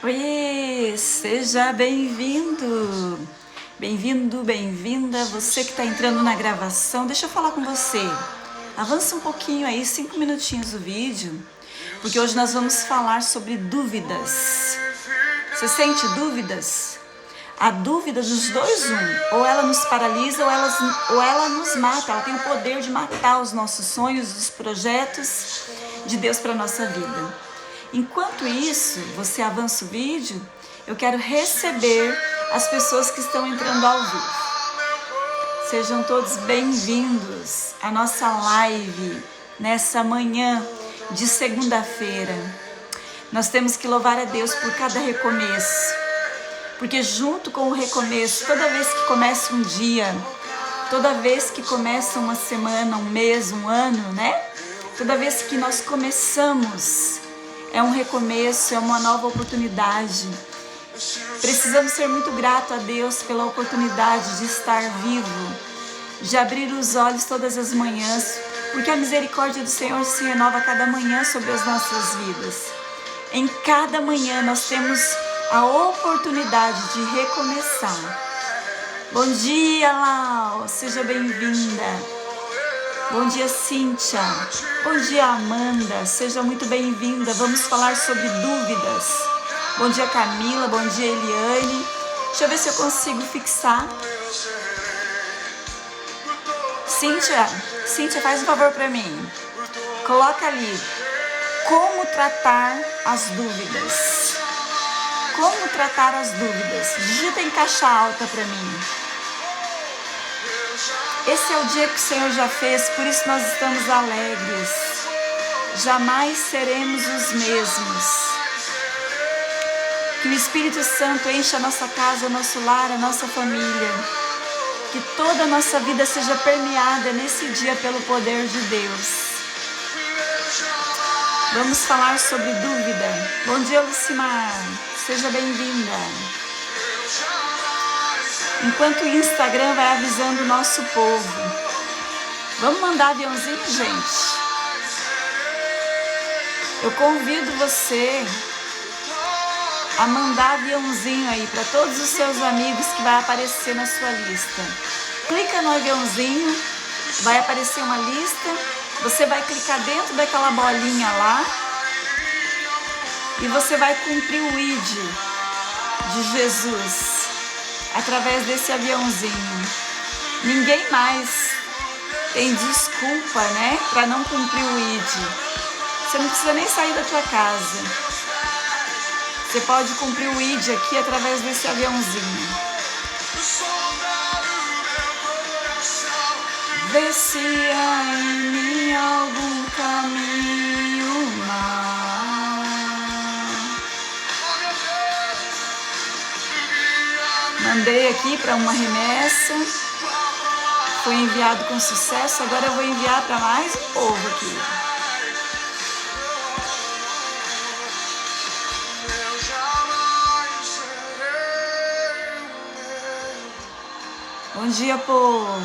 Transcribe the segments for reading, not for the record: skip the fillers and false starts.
Oiê, seja bem-vindo, bem-vindo, bem-vinda, você que está entrando na gravação. Deixa eu falar com você, avança um pouquinho aí, 5 minutinhos o vídeo, porque hoje nós vamos falar sobre dúvidas. Você sente dúvidas? A dúvida dos dois, ou ela nos paralisa ou ela nos mata. Ela tem o poder de matar os nossos sonhos, os projetos de Deus para a nossa vida. Enquanto isso, você avança o vídeo, eu quero receber as pessoas que estão entrando ao vivo. Sejam todos bem-vindos à nossa live nessa manhã de segunda-feira. Nós temos que louvar a Deus por cada recomeço, porque junto com o recomeço, toda vez que começa um dia, toda vez que começa uma semana, um mês, um ano, né? Toda vez que nós começamos, é um recomeço, é uma nova oportunidade. Precisamos ser muito gratos a Deus pela oportunidade de estar vivo, de abrir os olhos todas as manhãs, porque a misericórdia do Senhor se renova a cada manhã sobre as nossas vidas. Em cada manhã nós temos a oportunidade de recomeçar. Bom dia, Lau, seja bem-vinda. Bom dia, Cíntia. Bom dia, Amanda. Seja muito bem-vinda. Vamos falar sobre dúvidas. Bom dia, Camila. Bom dia, Eliane. Deixa eu ver se eu consigo fixar. Cíntia, faz um favor para mim. Coloca ali. Como tratar as dúvidas. Como tratar as dúvidas. Digita em caixa alta para mim. Esse é o dia que o Senhor já fez, por isso nós estamos alegres. Jamais seremos os mesmos. Que o Espírito Santo encha a nossa casa, o nosso lar, a nossa família. Que toda a nossa vida seja permeada nesse dia pelo poder de Deus. Vamos falar sobre dúvida. Bom dia, Lucimar. Seja bem-vinda. Enquanto o Instagram vai avisando o nosso povo. Vamos mandar aviãozinho, gente? Eu convido você a mandar aviãozinho aí para todos os seus amigos que vai aparecer na sua lista. Clica no aviãozinho, vai aparecer uma lista. Você vai clicar dentro daquela bolinha lá e você vai cumprir o ID de Jesus. Através desse aviãozinho. Ninguém mais tem desculpa, né? Para não cumprir o ID. Você não precisa nem sair da tua casa. Você pode cumprir o ID aqui através desse aviãozinho. Vê se há em mim algum caminho mau. Mandei aqui para uma remessa, foi enviado com sucesso, agora eu vou enviar para mais um povo aqui. Bom dia, povo.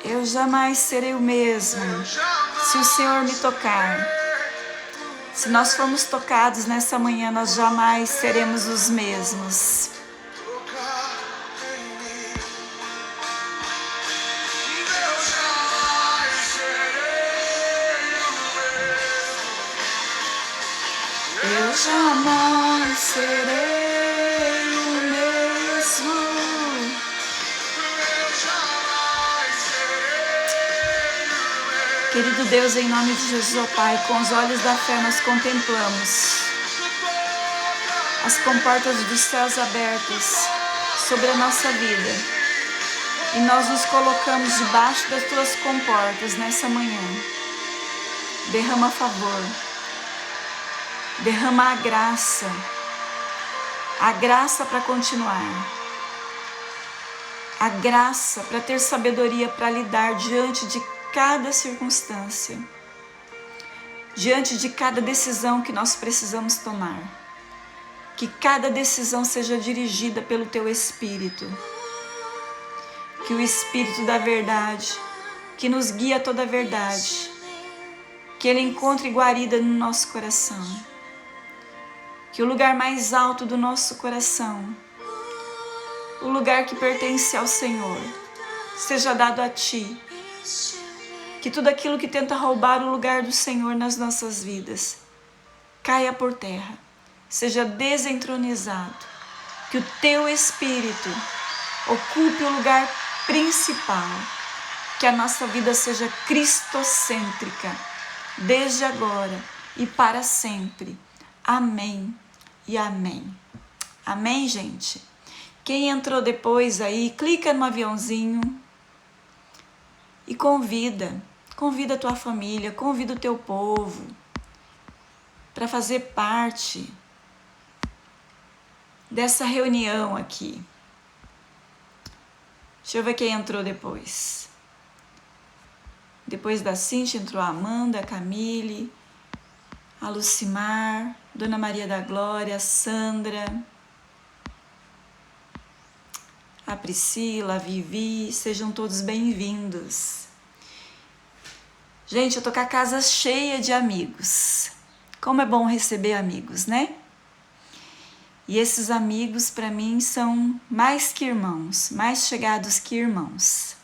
Eu jamais serei o mesmo se o Senhor me tocar. Se nós formos tocados nessa manhã, nós jamais seremos os mesmos. Eu jamais serei o mesmo. Querido Deus, em nome de Jesus, ó Pai, com os olhos da fé nós contemplamos as comportas dos céus abertas sobre a nossa vida. E nós nos colocamos debaixo das tuas comportas nessa manhã. Derrama favor, derrama a graça para continuar, a graça para ter sabedoria para lidar diante de cada circunstância, diante de cada decisão que nós precisamos tomar. Que cada decisão seja dirigida pelo Teu Espírito. Que o Espírito da verdade, que nos guia a toda a verdade, que Ele encontre guarida no nosso coração. Que o lugar mais alto do nosso coração, o lugar que pertence ao Senhor, seja dado a Ti. Que tudo aquilo que tenta roubar o lugar do Senhor nas nossas vidas caia por terra, seja desentronizado. Que o Teu Espírito ocupe o lugar principal. Que a nossa vida seja cristocêntrica, desde agora e para sempre. Amém e amém. Amém, gente? Quem entrou depois aí, clica no aviãozinho e convida a tua família, convida o teu povo para fazer parte dessa reunião aqui. Deixa eu ver quem entrou depois. Depois da Cintia entrou a Amanda, a Camille, a Lucimar, Dona Maria da Glória, a Sandra, a Priscila, a Vivi, sejam todos bem-vindos. Gente, eu tô com a casa cheia de amigos. Como é bom receber amigos, né? E esses amigos para mim são mais que irmãos, mais chegados que irmãos.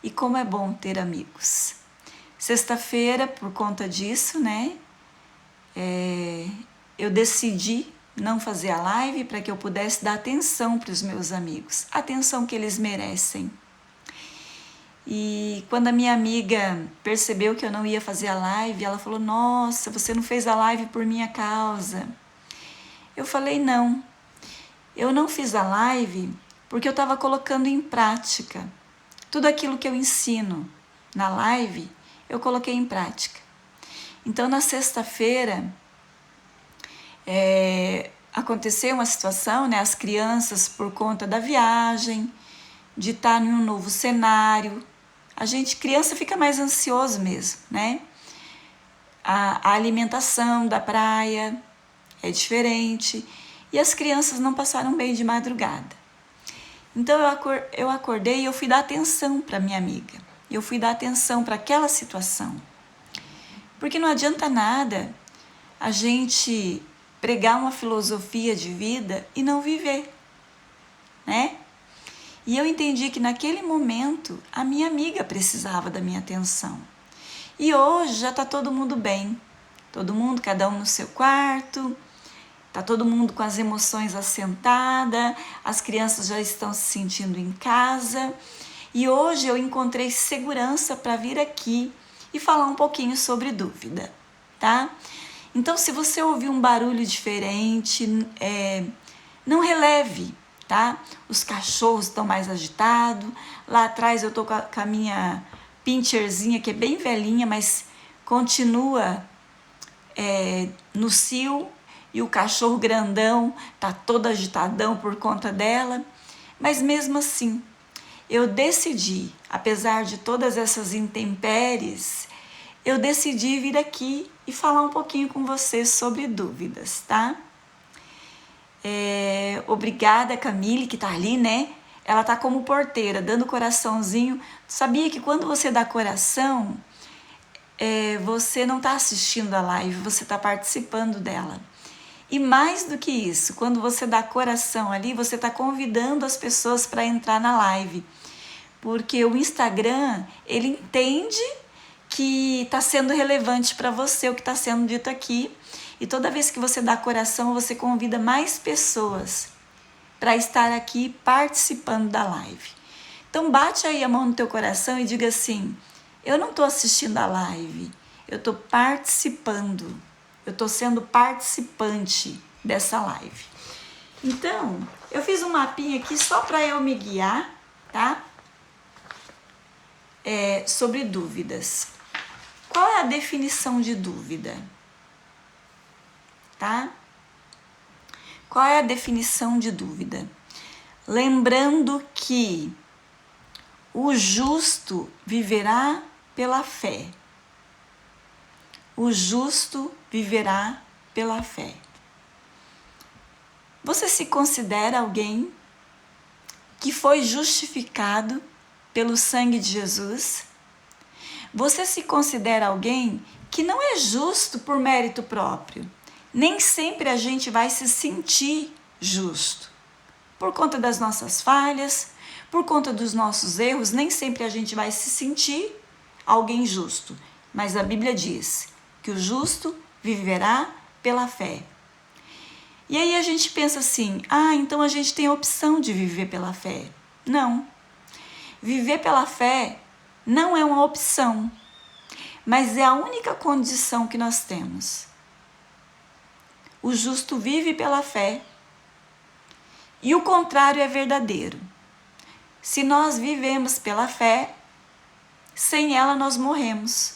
E como é bom ter amigos. Sexta-feira, por conta disso, né? Eu decidi não fazer a live para que eu pudesse dar atenção para os meus amigos, a atenção que eles merecem. E quando a minha amiga percebeu que eu não ia fazer a live, ela falou: nossa, você não fez a live por minha causa. Eu falei: não, eu não fiz a live porque eu estava colocando em prática. Tudo aquilo que eu ensino na live, eu coloquei em prática. Então, na sexta-feira, aconteceu uma situação, né? As crianças, por conta da viagem, de estar em um novo cenário, criança fica mais ansioso mesmo, né? A alimentação da praia é diferente e as crianças não passaram bem de madrugada. Então eu acordei e eu fui dar atenção para minha amiga, eu fui dar atenção para aquela situação. Porque não adianta nada a gente pregar uma filosofia de vida e não viver, né? E eu entendi que naquele momento a minha amiga precisava da minha atenção. E hoje já está todo mundo bem, todo mundo, cada um no seu quarto, está todo mundo com as emoções assentadas, as crianças já estão se sentindo em casa. E hoje eu encontrei segurança para vir aqui e falar um pouquinho sobre dúvida, tá? Então, se você ouvir um barulho diferente, não releve, tá? Os cachorros estão mais agitados. Lá atrás eu tô com a minha pincherzinha, que é bem velhinha, mas continua no cio, e o cachorro grandão tá todo agitadão por conta dela. Mas mesmo assim, eu decidi, apesar de todas essas intempéries, eu decidi vir aqui e falar um pouquinho com vocês sobre dúvidas, tá? Obrigada, Camille, que tá ali, né? Ela tá como porteira, dando coraçãozinho. Sabia que quando você dá coração, você não tá assistindo a live, você tá participando dela. E mais do que isso, quando você dá coração ali, você está convidando as pessoas para entrar na live. Porque o Instagram, ele entende que está sendo relevante para você o que está sendo dito aqui. E toda vez que você dá coração, você convida mais pessoas para estar aqui participando da live. Então bate aí a mão no teu coração e diga assim: eu não estou assistindo a live, eu estou participando. Eu estou sendo participante dessa live. Então, eu fiz um mapinha aqui só para eu me guiar, tá? Sobre dúvidas. Qual é a definição de dúvida? Tá? Qual é a definição de dúvida? Lembrando que o justo viverá pela fé. O justo viverá pela fé. Você se considera alguém que foi justificado pelo sangue de Jesus? Você se considera alguém que não é justo por mérito próprio. Nem sempre a gente vai se sentir justo. Por conta das nossas falhas, por conta dos nossos erros, nem sempre a gente vai se sentir alguém justo. Mas a Bíblia diz que o justo viverá pela fé. E aí a gente pensa assim, então a gente tem a opção de viver pela fé. Não. Viver pela fé não é uma opção, mas é a única condição que nós temos. O justo vive pela fé e o contrário é verdadeiro. Se nós vivemos pela fé, sem ela nós morremos.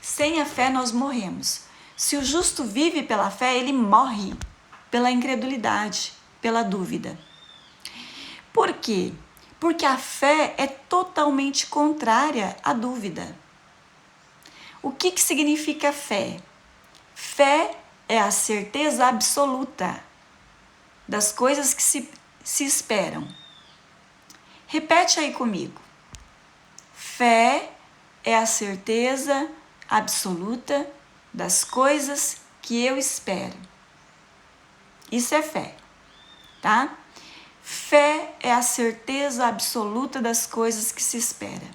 Sem a fé nós morremos. Se o justo vive pela fé, ele morre pela incredulidade, pela dúvida. Por quê? Porque a fé é totalmente contrária à dúvida. O que significa fé? Fé é a certeza absoluta das coisas que se esperam. Repete aí comigo. Fé é a certeza absoluta das coisas que eu espero. Isso é fé, tá? Fé é a certeza absoluta das coisas que se espera.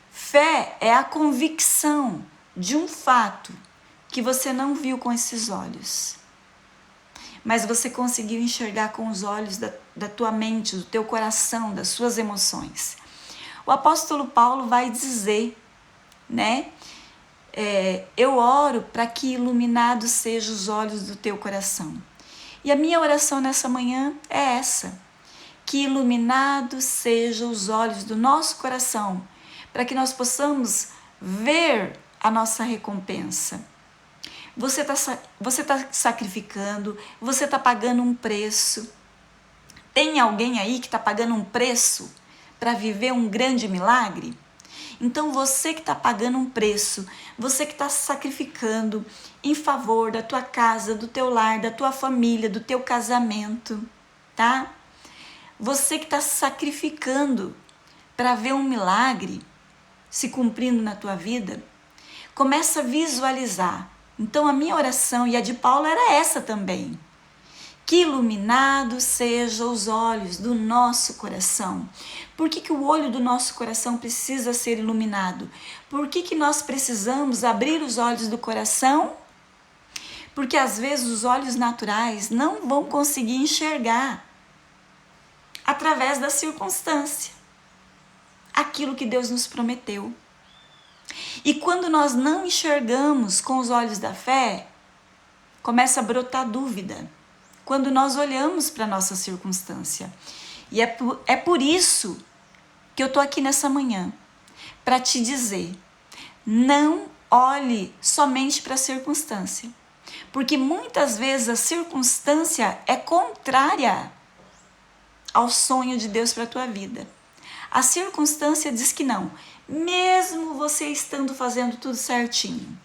Fé é a convicção de um fato que você não viu com esses olhos, mas você conseguiu enxergar com os olhos da tua mente, do teu coração, das suas emoções. O apóstolo Paulo vai dizer, né? Eu oro para que iluminados sejam os olhos do teu coração. E a minha oração nessa manhã é essa, que iluminados sejam os olhos do nosso coração, para que nós possamos ver a nossa recompensa. Você tá sacrificando, você está pagando um preço. Tem alguém aí que está pagando um preço para viver um grande milagre? Então você que está pagando um preço, você que está sacrificando em favor da tua casa, do teu lar, da tua família, do teu casamento, tá? Você que está sacrificando para ver um milagre se cumprindo na tua vida, começa a visualizar. Então a minha oração e a de Paulo era essa também. Que iluminados sejam os olhos do nosso coração. Por que o olho do nosso coração precisa ser iluminado? Por que nós precisamos abrir os olhos do coração? Porque às vezes os olhos naturais não vão conseguir enxergar através da circunstância aquilo que Deus nos prometeu. E quando nós não enxergamos com os olhos da fé, começa a brotar dúvida. Quando nós olhamos para a nossa circunstância. E é por isso que eu estou aqui nessa manhã, para te dizer, não olhe somente para a circunstância, porque muitas vezes a circunstância é contrária ao sonho de Deus para a tua vida. A circunstância diz que não, mesmo você estando fazendo tudo certinho.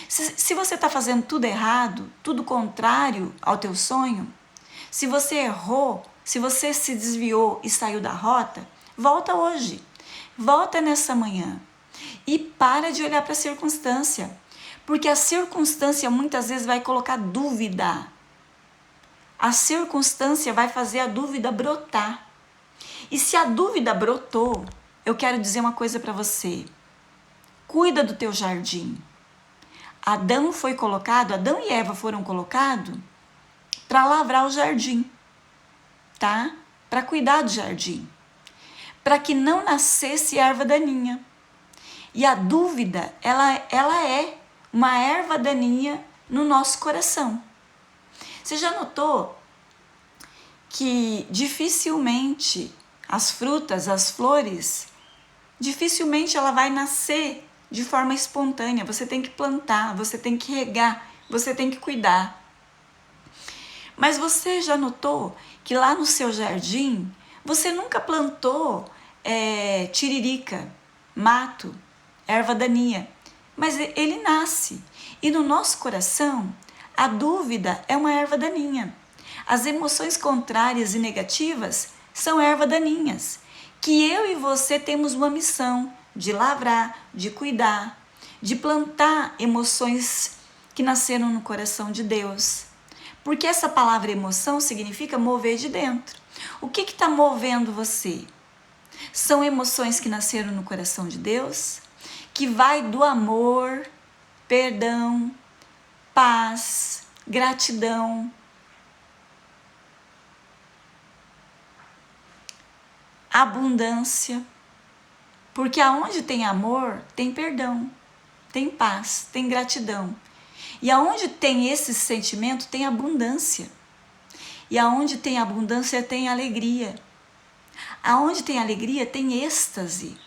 Se você está fazendo tudo errado, tudo contrário ao teu sonho, se você errou, se você se desviou e saiu da rota, volta hoje, volta nessa manhã e para de olhar para a circunstância, porque a circunstância muitas vezes vai colocar dúvida. A circunstância vai fazer a dúvida brotar. E se a dúvida brotou, eu quero dizer uma coisa para você. Cuida do teu jardim. Adão e Eva foram colocados para lavrar o jardim, tá? Para cuidar do jardim, para que não nascesse erva daninha. E a dúvida, ela é uma erva daninha no nosso coração. Você já notou que dificilmente as frutas, as flores, dificilmente ela vai nascer de forma espontânea? Você tem que plantar, você tem que regar, você tem que cuidar. Mas você já notou que lá no seu jardim, você nunca plantou tiririca, mato, erva daninha, mas ele nasce. E no nosso coração, a dúvida é uma erva daninha. As emoções contrárias e negativas são erva daninhas, que eu e você temos uma missão de lavrar, de cuidar, de plantar emoções que nasceram no coração de Deus. Porque essa palavra emoção significa mover de dentro. O que está movendo você? São emoções que nasceram no coração de Deus, que vai do amor, perdão, paz, gratidão, abundância. Porque aonde tem amor, tem perdão, tem paz, tem gratidão. E aonde tem esse sentimento, tem abundância. E aonde tem abundância, tem alegria. Aonde tem alegria, tem êxtase.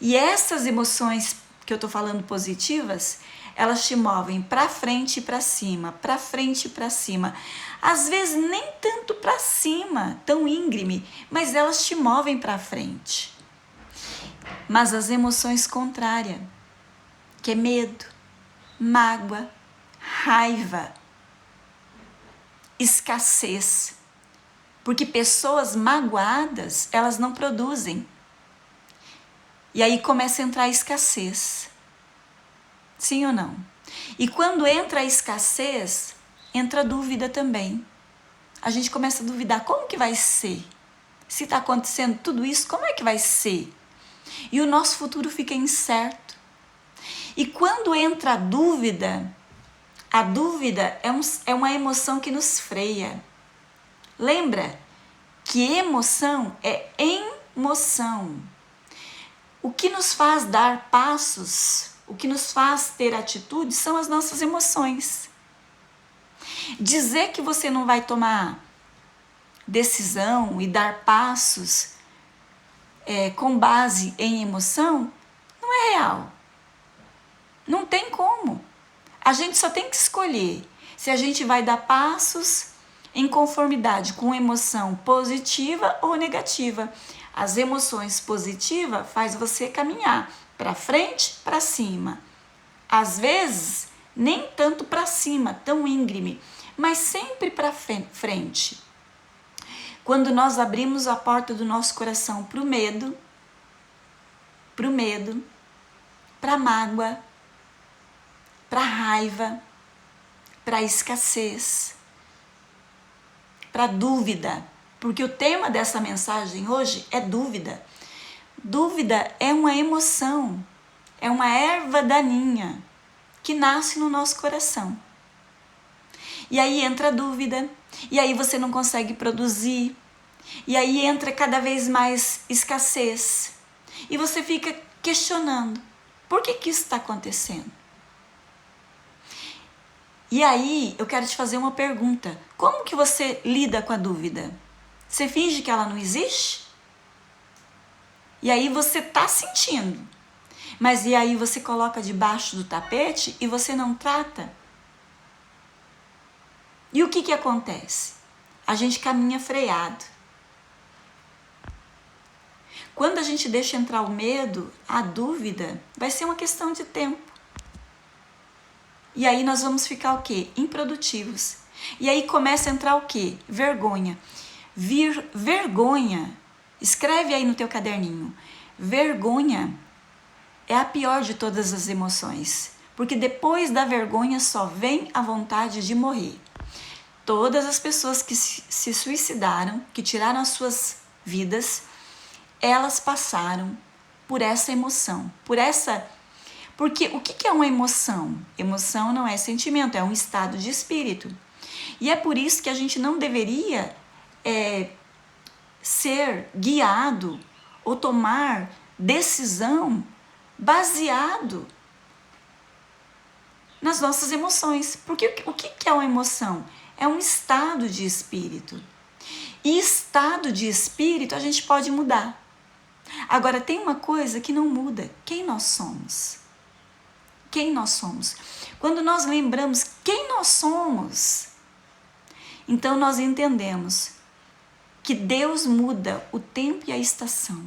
E essas emoções que eu estou falando positivas, elas te movem para frente e para cima, para frente e para cima. Às vezes nem tanto para cima, tão íngreme, mas elas te movem para frente. Mas as emoções contrárias, que é medo, mágoa, raiva, escassez. Porque pessoas magoadas, elas não produzem. E aí começa a entrar a escassez. Sim ou não? E quando entra a escassez, entra a dúvida também. A gente começa a duvidar, como que vai ser? Se está acontecendo tudo isso, como é que vai ser? E o nosso futuro fica incerto. E quando entra a dúvida é uma emoção que nos freia. Lembra que emoção é emoção. O que nos faz dar passos, o que nos faz ter atitudes são as nossas emoções. Dizer que você não vai tomar decisão e dar passos com base em emoção não é real. Não tem como. A gente só tem que escolher se a gente vai dar passos em conformidade com emoção positiva ou negativa. As emoções positivas faz você caminhar para frente, para cima. Às vezes, nem tanto para cima, tão íngreme, mas sempre para frente. Quando nós abrimos a porta do nosso coração para o medo, para a mágoa, para a raiva, para a escassez, para a dúvida, porque o tema dessa mensagem hoje é dúvida. Dúvida é uma emoção, é uma erva daninha que nasce no nosso coração. E aí entra a dúvida, e aí você não consegue produzir, e aí entra cada vez mais escassez, e você fica questionando, por que isso está acontecendo? E aí eu quero te fazer uma pergunta, como que você lida com a dúvida? Você finge que ela não existe? E aí você está sentindo, mas e aí você coloca debaixo do tapete e você não trata? E o que acontece? A gente caminha freado. Quando a gente deixa entrar o medo, a dúvida, vai ser uma questão de tempo. E aí nós vamos ficar o quê? Improdutivos. E aí começa a entrar o quê? Vergonha. Vergonha, escreve aí no teu caderninho. Vergonha é a pior de todas as emoções. Porque depois da vergonha só vem a vontade de morrer. Todas as pessoas que se suicidaram, que tiraram as suas vidas, elas passaram por essa emoção, porque o que é uma emoção? Emoção não é sentimento, é um estado de espírito. E é por isso que a gente não deveria ser guiado ou tomar decisão baseado nas nossas emoções. Porque o que é uma emoção? É um estado de espírito. E estado de espírito a gente pode mudar. Agora, tem uma coisa que não muda: quem nós somos. Quem nós somos. Quando nós lembramos quem nós somos, então nós entendemos que Deus muda o tempo e a estação.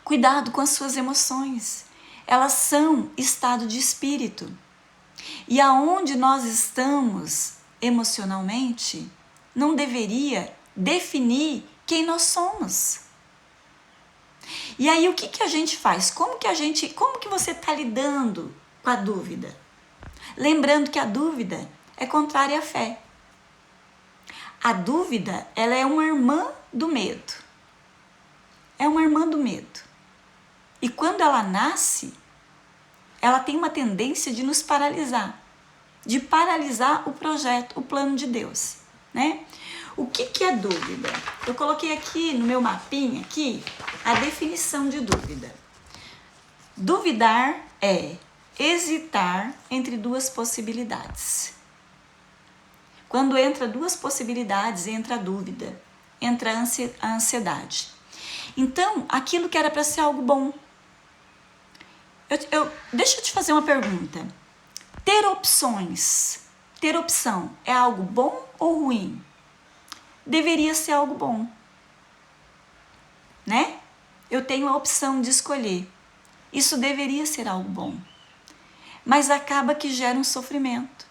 Cuidado com as suas emoções. Elas são estado de espírito. E aonde nós estamos emocionalmente não deveria definir quem nós somos. E aí o que a gente faz? Como que você está lidando com a dúvida? Lembrando que a dúvida é contrária à fé. A dúvida, ela é uma irmã do medo. É uma irmã do medo. E quando ela nasce, ela tem uma tendência de nos paralisar. De paralisar o projeto, o plano de Deus, né? O que é dúvida? Eu coloquei aqui no meu mapinha aqui a definição de dúvida. Duvidar é hesitar entre duas possibilidades. Quando entra duas possibilidades, entra a dúvida, entra a ansiedade. Então, aquilo que era para ser algo bom. Deixa eu te fazer uma pergunta. Ter opção é algo bom ou ruim? Deveria ser algo bom, né? Eu tenho a opção de escolher. Isso deveria ser algo bom. Mas acaba que gera um sofrimento.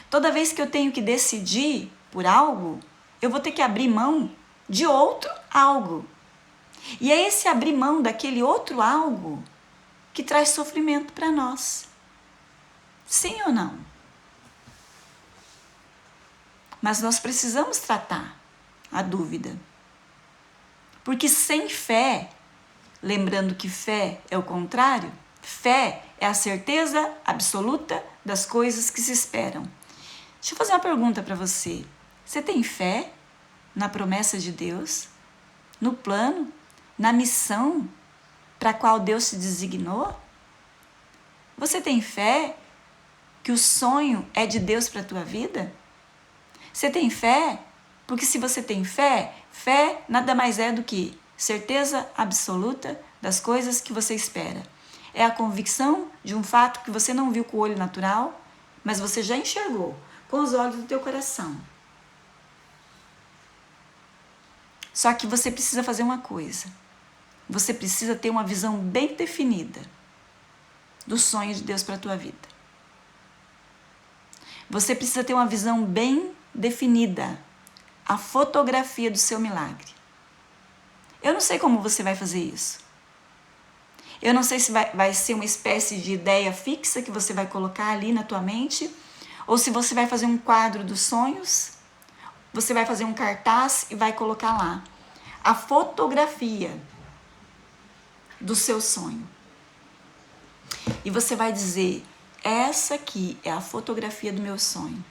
Toda vez que eu tenho que decidir por algo, eu vou ter que abrir mão de outro algo. E é esse abrir mão daquele outro algo que traz sofrimento para nós. Sim ou não? Mas nós precisamos tratar a dúvida. Porque sem fé, lembrando que fé é o contrário, fé é a certeza absoluta das coisas que se esperam. Deixa eu fazer uma pergunta para você. Você tem fé na promessa de Deus? No plano? Na missão para a qual Deus se designou? Você tem fé que o sonho é de Deus para a tua vida? Você tem fé? Porque se você tem fé, fé nada mais é do que certeza absoluta das coisas que você espera. É a convicção de um fato que você não viu com o olho natural, mas você já enxergou com os olhos do teu coração. Só que você precisa fazer uma coisa. Você precisa ter uma visão bem definida do sonho de Deus para a tua vida. Você precisa ter uma visão bem definida, a fotografia do seu milagre. Eu não sei como você vai fazer isso. Eu não sei se vai ser uma espécie de ideia fixa que você vai colocar ali na tua mente, ou se você vai fazer um quadro dos sonhos, você vai fazer um cartaz e vai colocar lá a fotografia do seu sonho. E você vai dizer, essa aqui é a fotografia do meu sonho.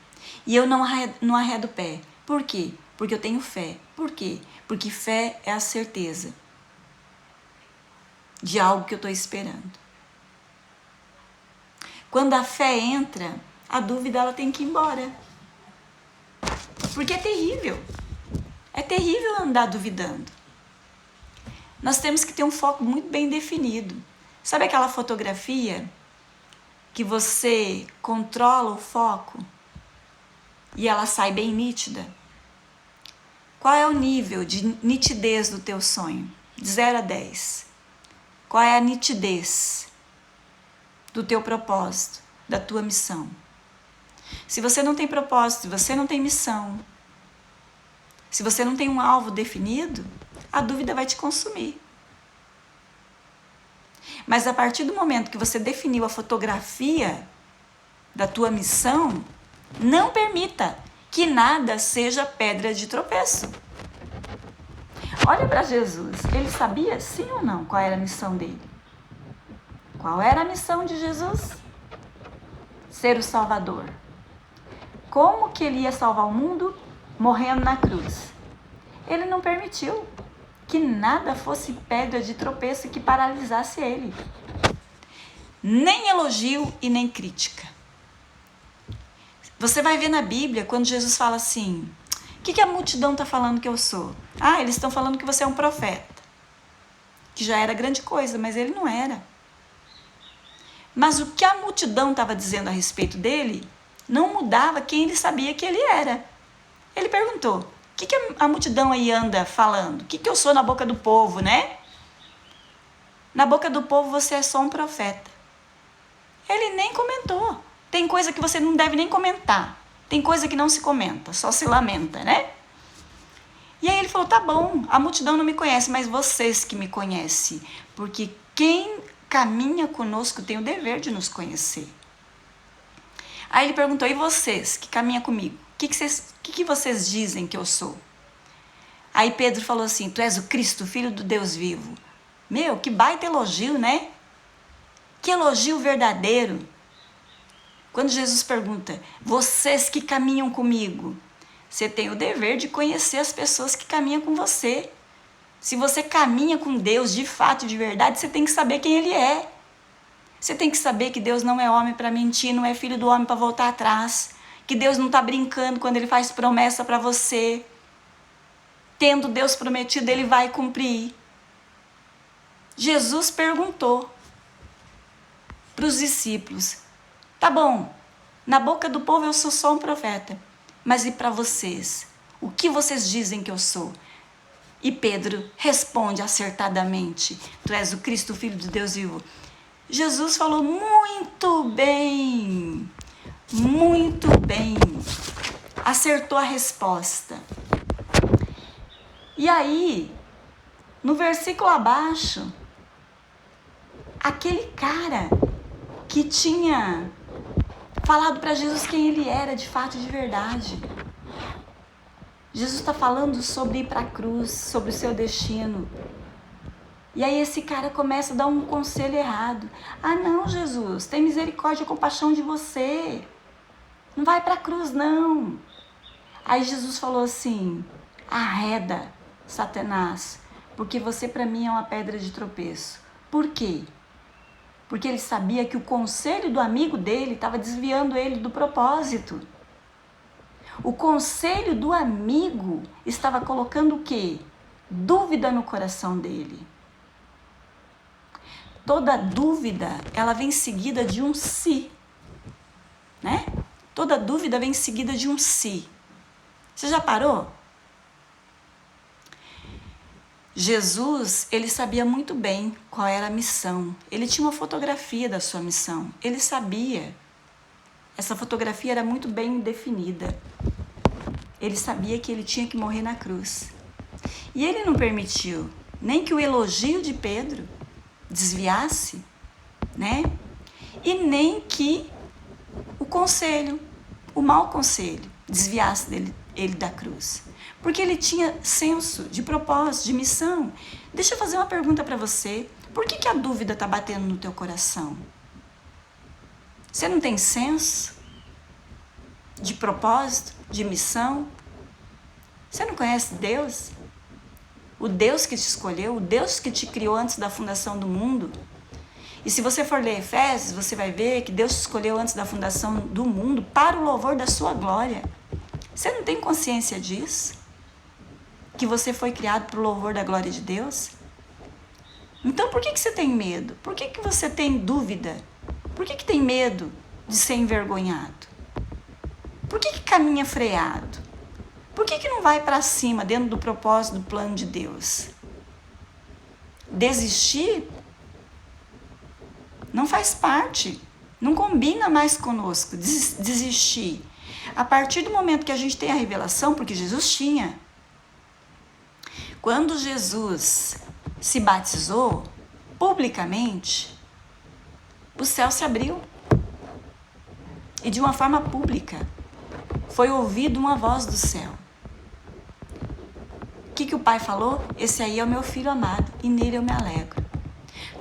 E eu não arredo o pé. Por quê? Porque eu tenho fé. Por quê? Porque fé é a certeza de algo que eu estou esperando. Quando a fé entra, a dúvida ela tem que ir embora. Porque é terrível. É terrível andar duvidando. Nós temos que ter um foco muito bem definido. Sabe aquela fotografia que você controla o foco e ela sai bem nítida? Qual é o nível de nitidez do teu sonho? De 0 a 10. Qual é a nitidez do teu propósito, da tua missão? Se você não tem propósito, se você não tem missão, se você não tem um alvo definido, a dúvida vai te consumir. Mas a partir do momento que você definiu a fotografia da tua missão, não permita que nada seja pedra de tropeço. Olha para Jesus, ele sabia sim ou não qual era a missão dele? Qual era a missão de Jesus? Ser o Salvador. Como que ele ia salvar o mundo? Morrendo na cruz. Ele não permitiu que nada fosse pedra de tropeço que paralisasse ele. Nem elogio e nem crítica. Você vai ver na Bíblia, quando Jesus fala assim, o que a multidão está falando que eu sou? Ah, eles estão falando que você é um profeta. Que já era grande coisa, mas ele não era. Mas o que a multidão estava dizendo a respeito dele, não mudava quem ele sabia que ele era. Ele perguntou, o que a multidão aí anda falando? O que eu sou na boca do povo, né? Na boca do povo você é só um profeta. Ele nem comentou. Tem coisa que você não deve nem comentar. Tem coisa que não se comenta, só se lamenta, né? E aí ele falou, tá bom, a multidão não me conhece, mas vocês que me conhecem, porque quem caminha conosco tem o dever de nos conhecer. Aí ele perguntou, e vocês que caminham comigo, o que vocês dizem que eu sou? Aí Pedro falou assim, tu és o Cristo, Filho do Deus vivo. Meu, que baita elogio, né? Que elogio verdadeiro. Quando Jesus pergunta, vocês que caminham comigo, você tem o dever de conhecer as pessoas que caminham com você. Se você caminha com Deus de fato, de verdade, você tem que saber quem Ele é. Você tem que saber que Deus não é homem para mentir, não é filho do homem para voltar atrás. Que Deus não está brincando quando Ele faz promessa para você. Tendo Deus prometido, Ele vai cumprir. Jesus perguntou para os discípulos, tá bom, na boca do povo eu sou só um profeta, mas e para vocês? O que vocês dizem que eu sou? E Pedro responde acertadamente, tu és o Cristo, Filho de Deus vivo. Jesus falou, muito bem, acertou a resposta. E aí, no versículo abaixo, aquele cara que tinha falado para Jesus quem ele era de fato e de verdade. Jesus está falando sobre ir para a cruz, sobre o seu destino. E aí esse cara começa a dar um conselho errado. Ah não, Jesus, tem misericórdia e compaixão de você. Não vai para a cruz não. Aí Jesus falou assim, arreda, Satanás, porque você para mim é uma pedra de tropeço. Por quê? Porque ele sabia que o conselho do amigo dele estava desviando ele do propósito. O conselho do amigo estava colocando o quê? Dúvida no coração dele. Toda dúvida, ela vem seguida de um se, né? Toda dúvida vem seguida de um se. Você já parou? Jesus, ele sabia muito bem qual era a missão. Ele tinha uma fotografia da sua missão. Ele sabia. Essa fotografia era muito bem definida. Ele sabia que ele tinha que morrer na cruz. E ele não permitiu nem que o elogio de Pedro desviasse, né? E nem que o conselho, o mau conselho, desviasse ele da cruz. Porque ele tinha senso de propósito, de missão. Deixa eu fazer uma pergunta para você. Por que a dúvida está batendo no teu coração? Você não tem senso de propósito, de missão? Você não conhece Deus? O Deus que te escolheu, o Deus que te criou antes da fundação do mundo. E se você for ler Efésios, você vai ver que Deus te escolheu antes da fundação do mundo para o louvor da sua glória. Você não tem consciência disso? Que você foi criado para o louvor da glória de Deus? Então por que você tem medo? Por que você tem dúvida? Por que tem medo de ser envergonhado? Por que caminha freado? Por que não vai para cima dentro do propósito, do plano de Deus? Desistir não faz parte, não combina mais conosco, desistir. A partir do momento que a gente tem a revelação, porque Jesus tinha. Quando Jesus se batizou publicamente, o céu se abriu. E de uma forma pública, foi ouvida uma voz do céu. O que o Pai falou? Esse aí é o meu filho amado e nele eu me alegro.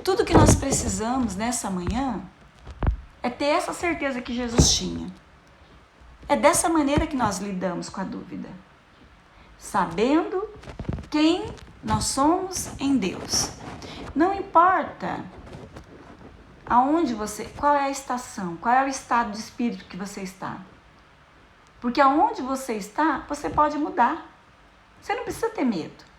Tudo que nós precisamos nessa manhã é ter essa certeza que Jesus tinha. É dessa maneira que nós lidamos com a dúvida. Sabendo quem nós somos em Deus. Não importa aonde você, qual é a estação, qual é o estado de espírito que você está. Porque aonde você está, você pode mudar. Você não precisa ter medo.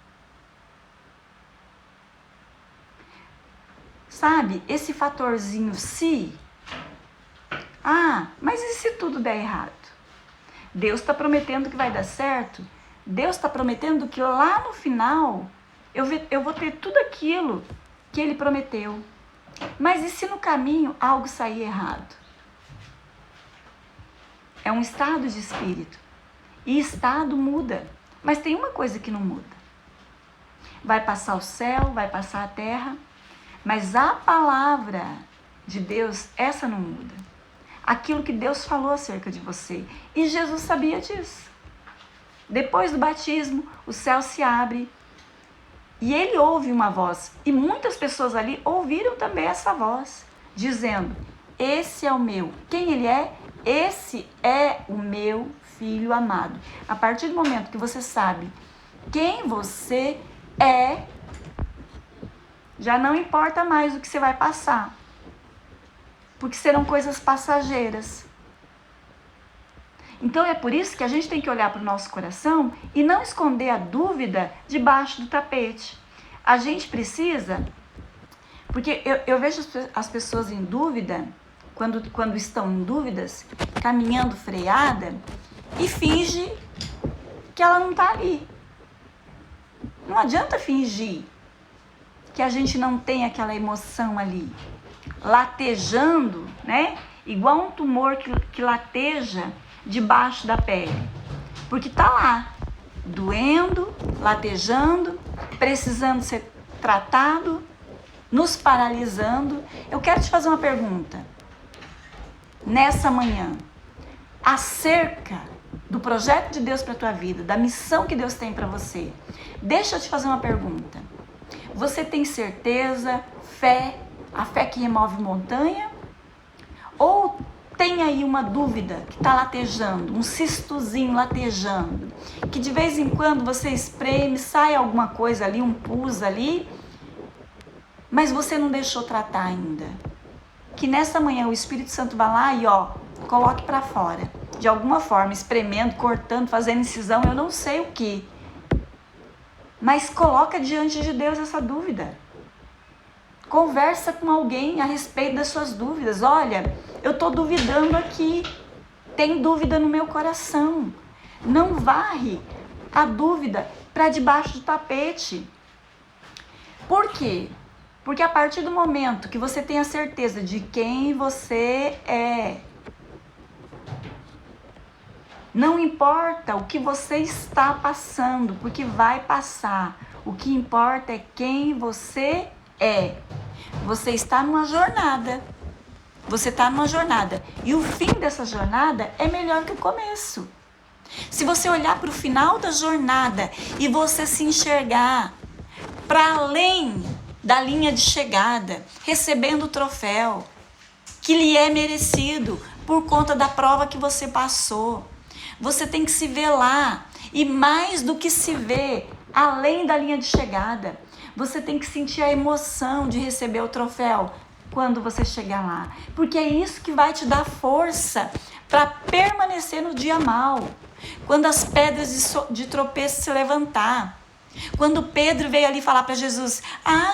Sabe, esse fatorzinho se... mas e se tudo der errado? Deus está prometendo que vai dar certo. Deus está prometendo que lá no final eu vou ter tudo aquilo que Ele prometeu. Mas e se no caminho algo sair errado? É um estado de espírito. E estado muda. Mas tem uma coisa que não muda. Vai passar o céu, vai passar a terra, mas a palavra de Deus, essa não muda. Aquilo que Deus falou acerca de você. E Jesus sabia disso. Depois do batismo, o céu se abre e ele ouve uma voz. E muitas pessoas ali ouviram também essa voz, dizendo: esse é o meu. Quem ele é? Esse é o meu filho amado. A partir do momento que você sabe quem você é, já não importa mais o que você vai passar, porque serão coisas passageiras. Então é por isso que a gente tem que olhar para o nosso coração e não esconder a dúvida debaixo do tapete. A gente precisa, porque eu vejo as pessoas em dúvida, quando estão em dúvidas, caminhando freada, e finge que ela não está ali. Não adianta fingir que a gente não tem aquela emoção ali, latejando, né? Igual um tumor que lateja debaixo da pele. Porque tá lá, doendo, latejando, precisando ser tratado, nos paralisando. Eu quero te fazer uma pergunta. Nessa manhã, acerca do projeto de Deus para tua vida, da missão que Deus tem para você. Deixa eu te fazer uma pergunta. Você tem certeza, fé, a fé que remove montanha? Ou tem aí uma dúvida que está latejando, um cistozinho latejando, que de vez em quando você espreme, sai alguma coisa ali, um pus ali, mas você não deixou tratar ainda. Que nessa manhã o Espírito Santo vá lá e coloque para fora, de alguma forma, espremendo, cortando, fazendo incisão, eu não sei o que. Mas coloca diante de Deus essa dúvida. Conversa com alguém a respeito das suas dúvidas. Olha, eu estou duvidando aqui. Tem dúvida no meu coração. Não varre a dúvida para debaixo do tapete. Por quê? Porque a partir do momento que você tem a certeza de quem você é, não importa o que você está passando, porque vai passar. O que importa é quem você é. Você está numa jornada. Você está numa jornada. E o fim dessa jornada é melhor que o começo. Se você olhar para o final da jornada e você se enxergar para além da linha de chegada, recebendo o troféu que lhe é merecido por conta da prova que você passou, você tem que se ver lá. E mais do que se ver além da linha de chegada, você tem que sentir a emoção de receber o troféu quando você chegar lá. Porque é isso que vai te dar força para permanecer no dia mau. Quando as pedras de tropeço se levantar. Quando Pedro veio ali falar para Jesus: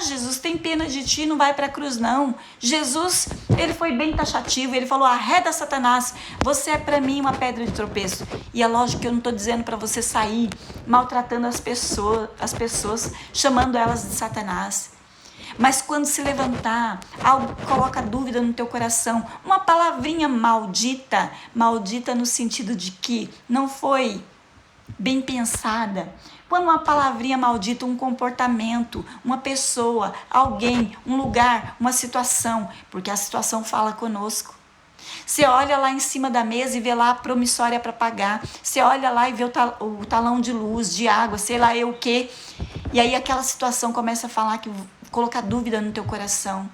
Jesus, tem pena de ti, não vai para a cruz não. Jesus, ele foi bem taxativo, ele falou: arreda Satanás, você é para mim uma pedra de tropeço. E é lógico que eu não estou dizendo para você sair maltratando as pessoas, chamando elas de Satanás. Mas quando se levantar, algo coloca dúvida no teu coração, uma palavrinha maldita no sentido de que não foi bem pensada. Quando uma palavrinha maldita, um comportamento, uma pessoa, alguém, um lugar, uma situação, porque a situação fala conosco. Você olha lá em cima da mesa e vê lá a promissória para pagar. Você olha lá e vê o talão de luz, de água, sei lá eu o quê. E aí aquela situação começa a falar, colocar dúvida no teu coração.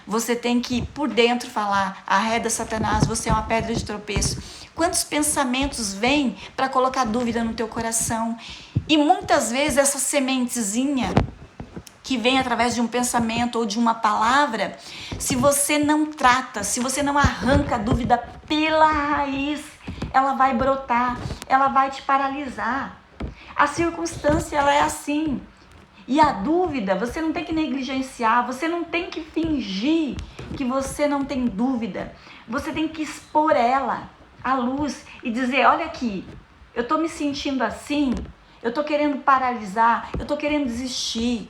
Você tem que, por dentro, falar: arreda Satanás, você é uma pedra de tropeço. Quantos pensamentos vêm para colocar dúvida no teu coração? E muitas vezes essa sementezinha que vem através de um pensamento ou de uma palavra, se você não trata, se você não arranca a dúvida pela raiz, ela vai brotar, ela vai te paralisar. A circunstância, ela é assim. E a dúvida, você não tem que negligenciar, você não tem que fingir que você não tem dúvida. Você tem que expor ela à luz e dizer: olha aqui, eu estou me sentindo assim, eu estou querendo paralisar, eu estou querendo desistir,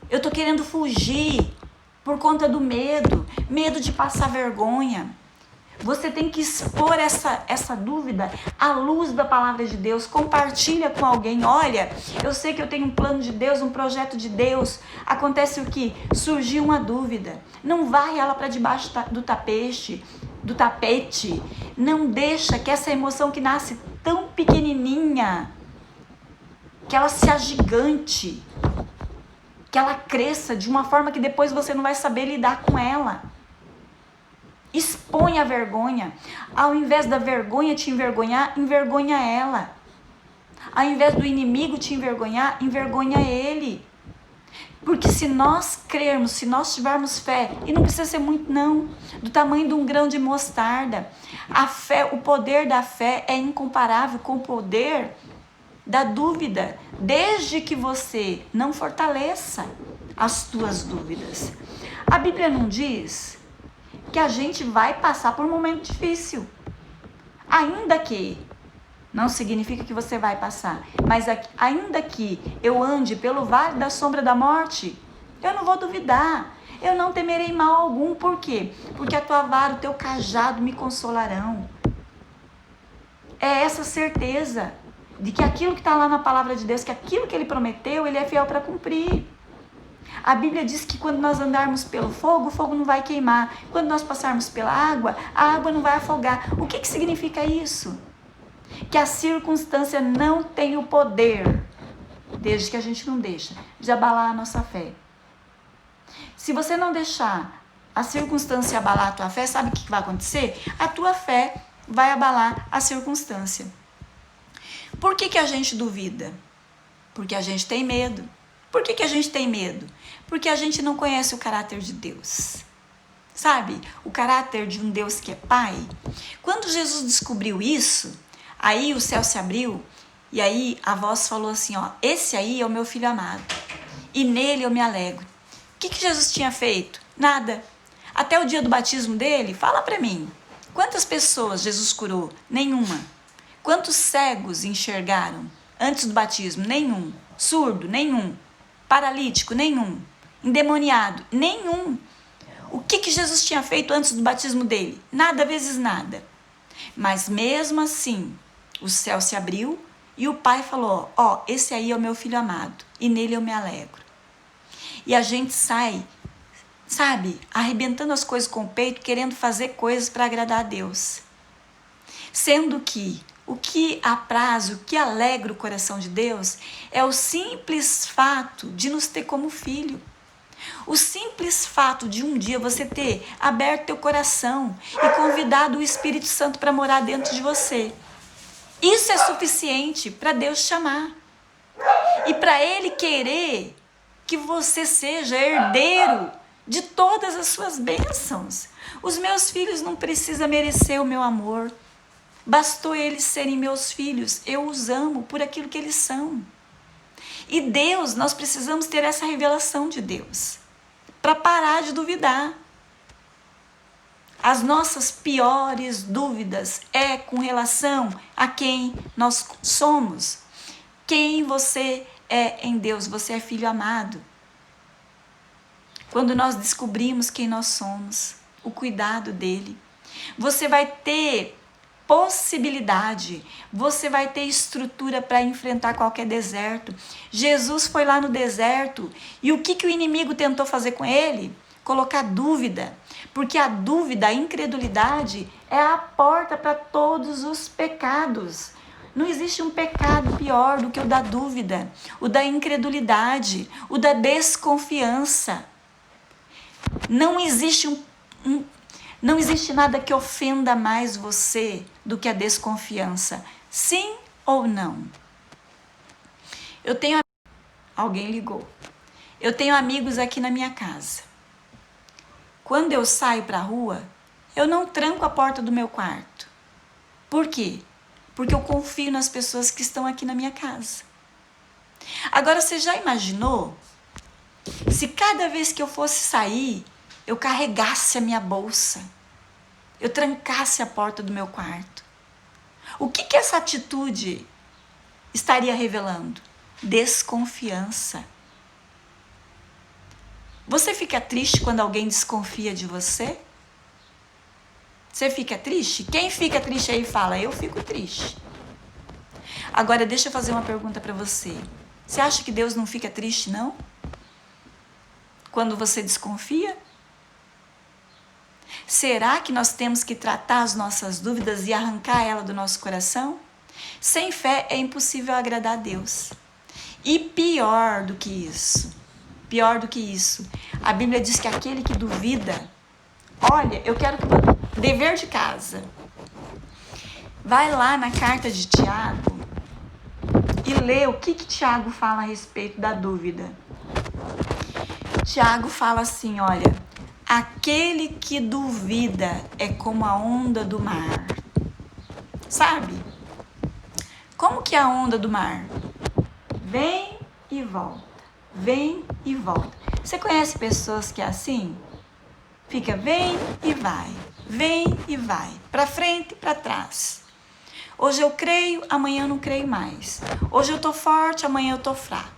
eu estou querendo fugir por conta do medo de passar vergonha. Você tem que expor essa dúvida à luz da palavra de Deus. Compartilha com alguém. Olha, eu sei que eu tenho um plano de Deus, um projeto de Deus. Acontece o que? Surgiu uma dúvida. Não varre ela para debaixo do tapete. Não deixa que essa emoção que nasce tão pequenininha, que ela se agigante, que ela cresça de uma forma que depois você não vai saber lidar com ela. Expõe a vergonha. Ao invés da vergonha te envergonhar, envergonha ela. Ao invés do inimigo te envergonhar, envergonha ele. Porque se nós crermos, se nós tivermos fé, e não precisa ser muito não, do tamanho de um grão de mostarda, a fé, o poder da fé é incomparável com o poder da dúvida, desde que você não fortaleça as tuas dúvidas. A Bíblia não diz que a gente vai passar por um momento difícil, ainda que não significa que você vai passar, mas ainda que eu ande pelo vale da sombra da morte, eu não vou duvidar, eu não temerei mal algum. Por quê? Porque a tua vara, o teu cajado me consolarão. É essa certeza de que aquilo que está lá na palavra de Deus, que aquilo que ele prometeu, ele é fiel para cumprir. A Bíblia diz que quando nós andarmos pelo fogo, o fogo não vai queimar. Quando nós passarmos pela água, a água não vai afogar. O que significa isso? Que a circunstância não tem o poder, desde que a gente não deixa, de abalar a nossa fé. Se você não deixar a circunstância abalar a tua fé, sabe o que vai acontecer? A tua fé vai abalar a circunstância. Por que a gente duvida? Porque a gente tem medo. Por que a gente tem medo? Porque a gente não conhece o caráter de Deus. Sabe? O caráter de um Deus que é Pai. Quando Jesus descobriu isso, aí o céu se abriu e aí a voz falou assim, ó, esse aí é o meu filho amado e nele eu me alegro. O que Jesus tinha feito? Nada. Até o dia do batismo dele, fala pra mim, quantas pessoas Jesus curou? Nenhuma. Quantos cegos enxergaram antes do batismo? Nenhum. Surdo? Nenhum. Paralítico? Nenhum. Endemoniado? Nenhum. O que Jesus tinha feito antes do batismo dele? Nada vezes nada. Mas mesmo assim, o céu se abriu e o pai falou, ó, esse aí é o meu filho amado e nele eu me alegro. E a gente sai, sabe, arrebentando as coisas com o peito, querendo fazer coisas para agradar a Deus. Sendo que o que apraz, o que alegra o coração de Deus é o simples fato de nos ter como filho. O simples fato de um dia você ter aberto teu coração e convidado o Espírito Santo para morar dentro de você. Isso é suficiente para Deus chamar. E para Ele querer que você seja herdeiro de todas as suas bênçãos. Os meus filhos não precisam merecer o meu amor. Bastou eles serem meus filhos. Eu os amo por aquilo que eles são. E Deus, nós precisamos ter essa revelação de Deus para parar de duvidar. As nossas piores dúvidas é com relação a quem nós somos. Quem você é em Deus, você é filho amado. Quando nós descobrimos quem nós somos, o cuidado dele, você vai ter possibilidade, você vai ter estrutura para enfrentar qualquer deserto. Jesus foi lá no deserto e o que o inimigo tentou fazer com ele? Colocar dúvida, porque a dúvida, a incredulidade é a porta para todos os pecados. Não existe um pecado pior do que o da dúvida, o da incredulidade, o da desconfiança. Não existe não existe nada que ofenda mais você do que a desconfiança. Sim ou não? Alguém ligou. Eu tenho amigos aqui na minha casa. Quando eu saio para a rua, eu não tranco a porta do meu quarto. Por quê? Porque eu confio nas pessoas que estão aqui na minha casa. Agora, você já imaginou se cada vez que eu fosse sair, eu carregasse a minha bolsa, eu trancasse a porta do meu quarto? O que essa atitude estaria revelando? Desconfiança. Você fica triste quando alguém desconfia de você? Você fica triste? Quem fica triste aí fala, eu fico triste. Agora, deixa eu fazer uma pergunta para você. Você acha que Deus não fica triste, não? Quando você desconfia? Será que nós temos que tratar as nossas dúvidas e arrancar ela do nosso coração? Sem fé é impossível agradar a Deus. E pior do que isso, a Bíblia diz que aquele que duvida, olha, eu quero que dever de casa, vai lá na carta de Tiago e lê o que Tiago fala a respeito da dúvida. Tiago fala assim, olha, aquele que duvida é como a onda do mar. Sabe? Como que é a onda do mar? Vem e volta, vem e volta. Você conhece pessoas que é assim? Fica vem e vai, para frente e para trás. Hoje eu creio, amanhã eu não creio mais. Hoje eu tô forte, amanhã eu tô fraco.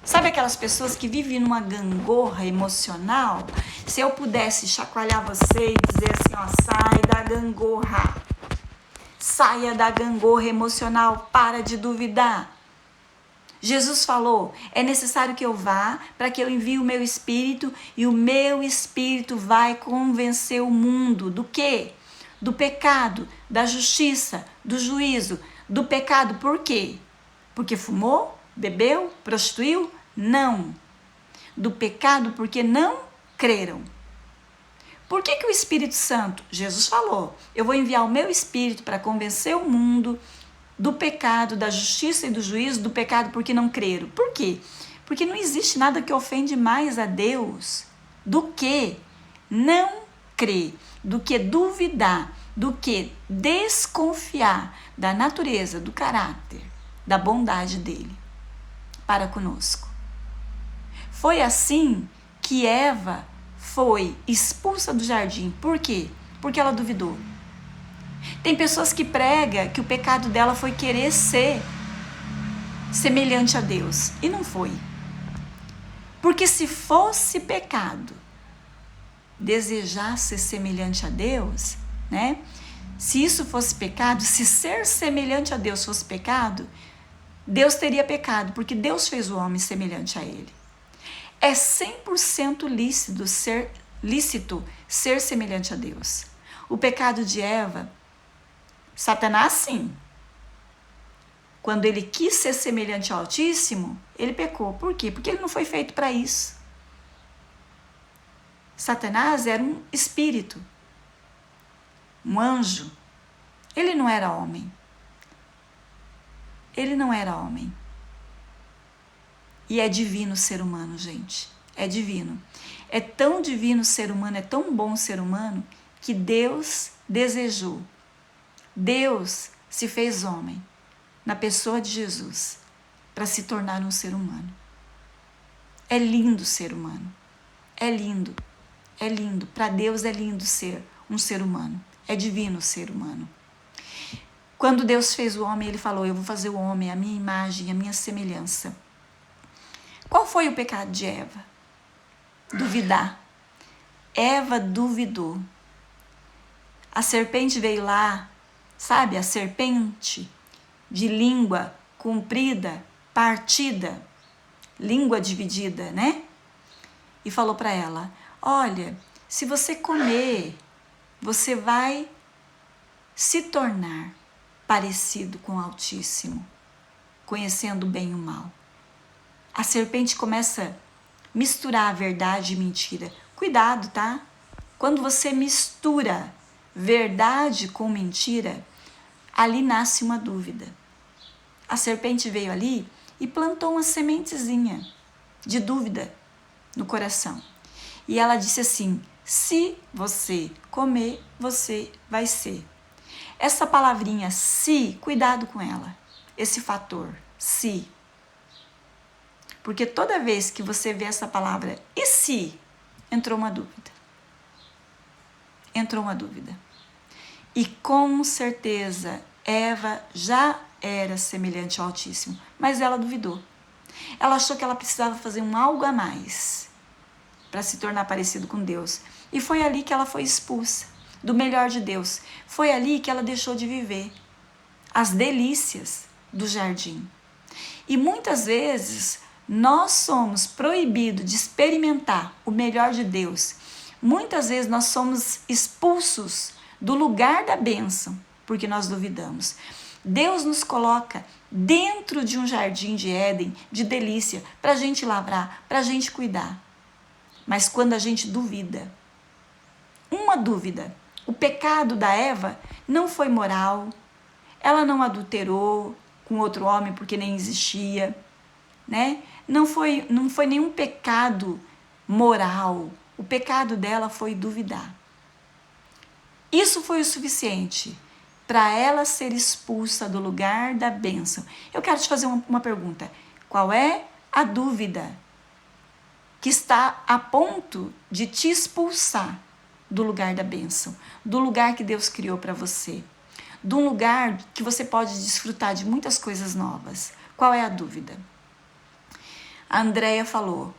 Sabe aquelas pessoas que vivem numa gangorra emocional? Se eu pudesse chacoalhar você e dizer assim, ó, sai da gangorra. Saia da gangorra emocional, para de duvidar. Jesus falou, é necessário que eu vá para que eu envie o meu Espírito e o meu Espírito vai convencer o mundo do quê? Do pecado, da justiça, do juízo. Do pecado por quê? Porque fumou? Bebeu? Prostituiu? Não. Do pecado porque não creram. Por que o Espírito Santo, Jesus falou, eu vou enviar o meu Espírito para convencer o mundo do pecado, da justiça e do juízo, do pecado porque não creram. Por quê? Porque não existe nada que ofende mais a Deus do que não crer, do que duvidar, do que desconfiar da natureza, do caráter, da bondade dele para conosco. Foi assim que Eva foi expulsa do jardim. Por quê? Porque ela duvidou. Tem pessoas que pregam que o pecado dela foi querer ser semelhante a Deus. E não foi. Porque se fosse pecado desejar ser semelhante a Deus, né? Se isso fosse pecado, se ser semelhante a Deus fosse pecado, Deus teria pecado, porque Deus fez o homem semelhante a ele. É 100% lícito ser semelhante a Deus. O pecado de Eva, Satanás sim. Quando ele quis ser semelhante ao Altíssimo, ele pecou. Por quê? Porque ele não foi feito para isso. Satanás era um espírito, um anjo. Ele não era homem. Ele não era homem. E é divino o ser humano, gente. É divino. É tão divino o ser humano, é tão bom o ser humano, que Deus desejou. Deus se fez homem na pessoa de Jesus para se tornar um ser humano. É lindo o ser humano. É lindo. É lindo. Para Deus é lindo ser um ser humano. É divino o ser humano. Quando Deus fez o homem, ele falou, eu vou fazer o homem a minha imagem, a minha semelhança. Qual foi o pecado de Eva? Duvidar. Eva duvidou. A serpente veio lá, sabe? A serpente de língua comprida, partida, língua dividida, né? E falou para ela, olha, se você comer, você vai se tornar parecido com o Altíssimo, conhecendo o bem e o mal. A serpente começa a misturar a verdade e mentira. Cuidado, tá? Quando você mistura verdade com mentira, ali nasce uma dúvida. A serpente veio ali e plantou uma sementezinha de dúvida no coração. E ela disse assim, se você comer, você vai ser. Essa palavrinha se, cuidado com ela. Esse fator, se. Porque toda vez que você vê essa palavra, e se, entrou uma dúvida. Entrou uma dúvida. E com certeza, Eva já era semelhante ao Altíssimo, mas ela duvidou. Ela achou que ela precisava fazer um algo a mais para se tornar parecido com Deus. E foi ali que ela foi expulsa. do melhor de Deus. Foi ali que ela deixou de viver as delícias do jardim. E muitas vezes nós somos proibidos de experimentar o melhor de Deus. Muitas vezes nós somos expulsos do lugar da bênção porque nós duvidamos. Deus nos coloca dentro de um jardim de Éden, de delícia, para a gente lavrar, para a gente cuidar. Mas quando a gente duvida, uma dúvida, o pecado da Eva não foi moral, ela não adulterou com outro homem porque nem existia, né? Não foi nenhum pecado moral, o pecado dela foi duvidar. Isso foi o suficiente para ela ser expulsa do lugar da bênção. Eu quero te fazer uma pergunta. Qual é a dúvida que está a ponto de te expulsar do lugar da bênção, do lugar que Deus criou para você, de um lugar que você pode desfrutar de muitas coisas novas? Qual é a dúvida? A Andréia falou,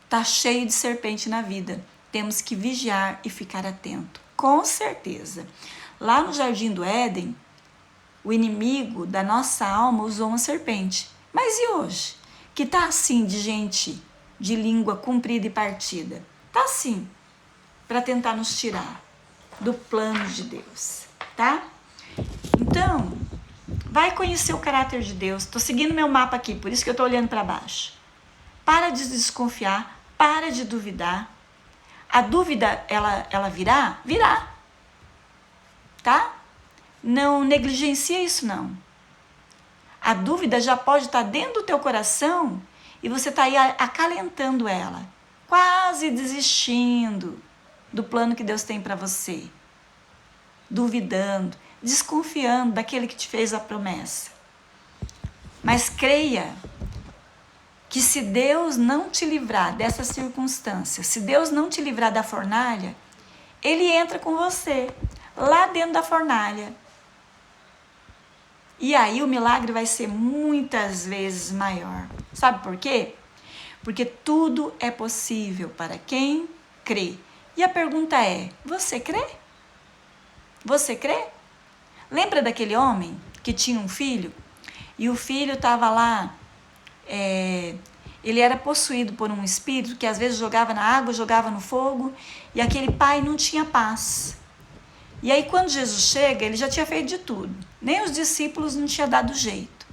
tá cheio de serpente na vida, temos que vigiar e ficar atento. Com certeza. Lá no Jardim do Éden, o inimigo da nossa alma usou uma serpente. Mas e hoje? Que tá assim de gente de língua comprida e partida. Tá assim, para tentar nos tirar do plano de Deus, tá? Então, vai conhecer o caráter de Deus. Tô seguindo meu mapa aqui, por isso que eu tô olhando para baixo. Para de desconfiar, para de duvidar. A dúvida, ela virá? Virá. Tá? Não negligencia isso, não. A dúvida já pode estar dentro do teu coração e você está aí acalentando ela, quase desistindo do plano que Deus tem para você, duvidando, desconfiando daquele que te fez a promessa. Mas creia que se Deus não te livrar dessa circunstância, se Deus não te livrar da fornalha, Ele entra com você lá dentro da fornalha. E aí o milagre vai ser muitas vezes maior. Sabe por quê? Porque tudo é possível para quem crê. E a pergunta é, você crê? Você crê? Lembra daquele homem que tinha um filho? E o filho estava lá, ele era possuído por um espírito que às vezes jogava na água, jogava no fogo, e aquele pai não tinha paz. E aí quando Jesus chega, ele já tinha feito de tudo. Nem os discípulos não tinham dado jeito.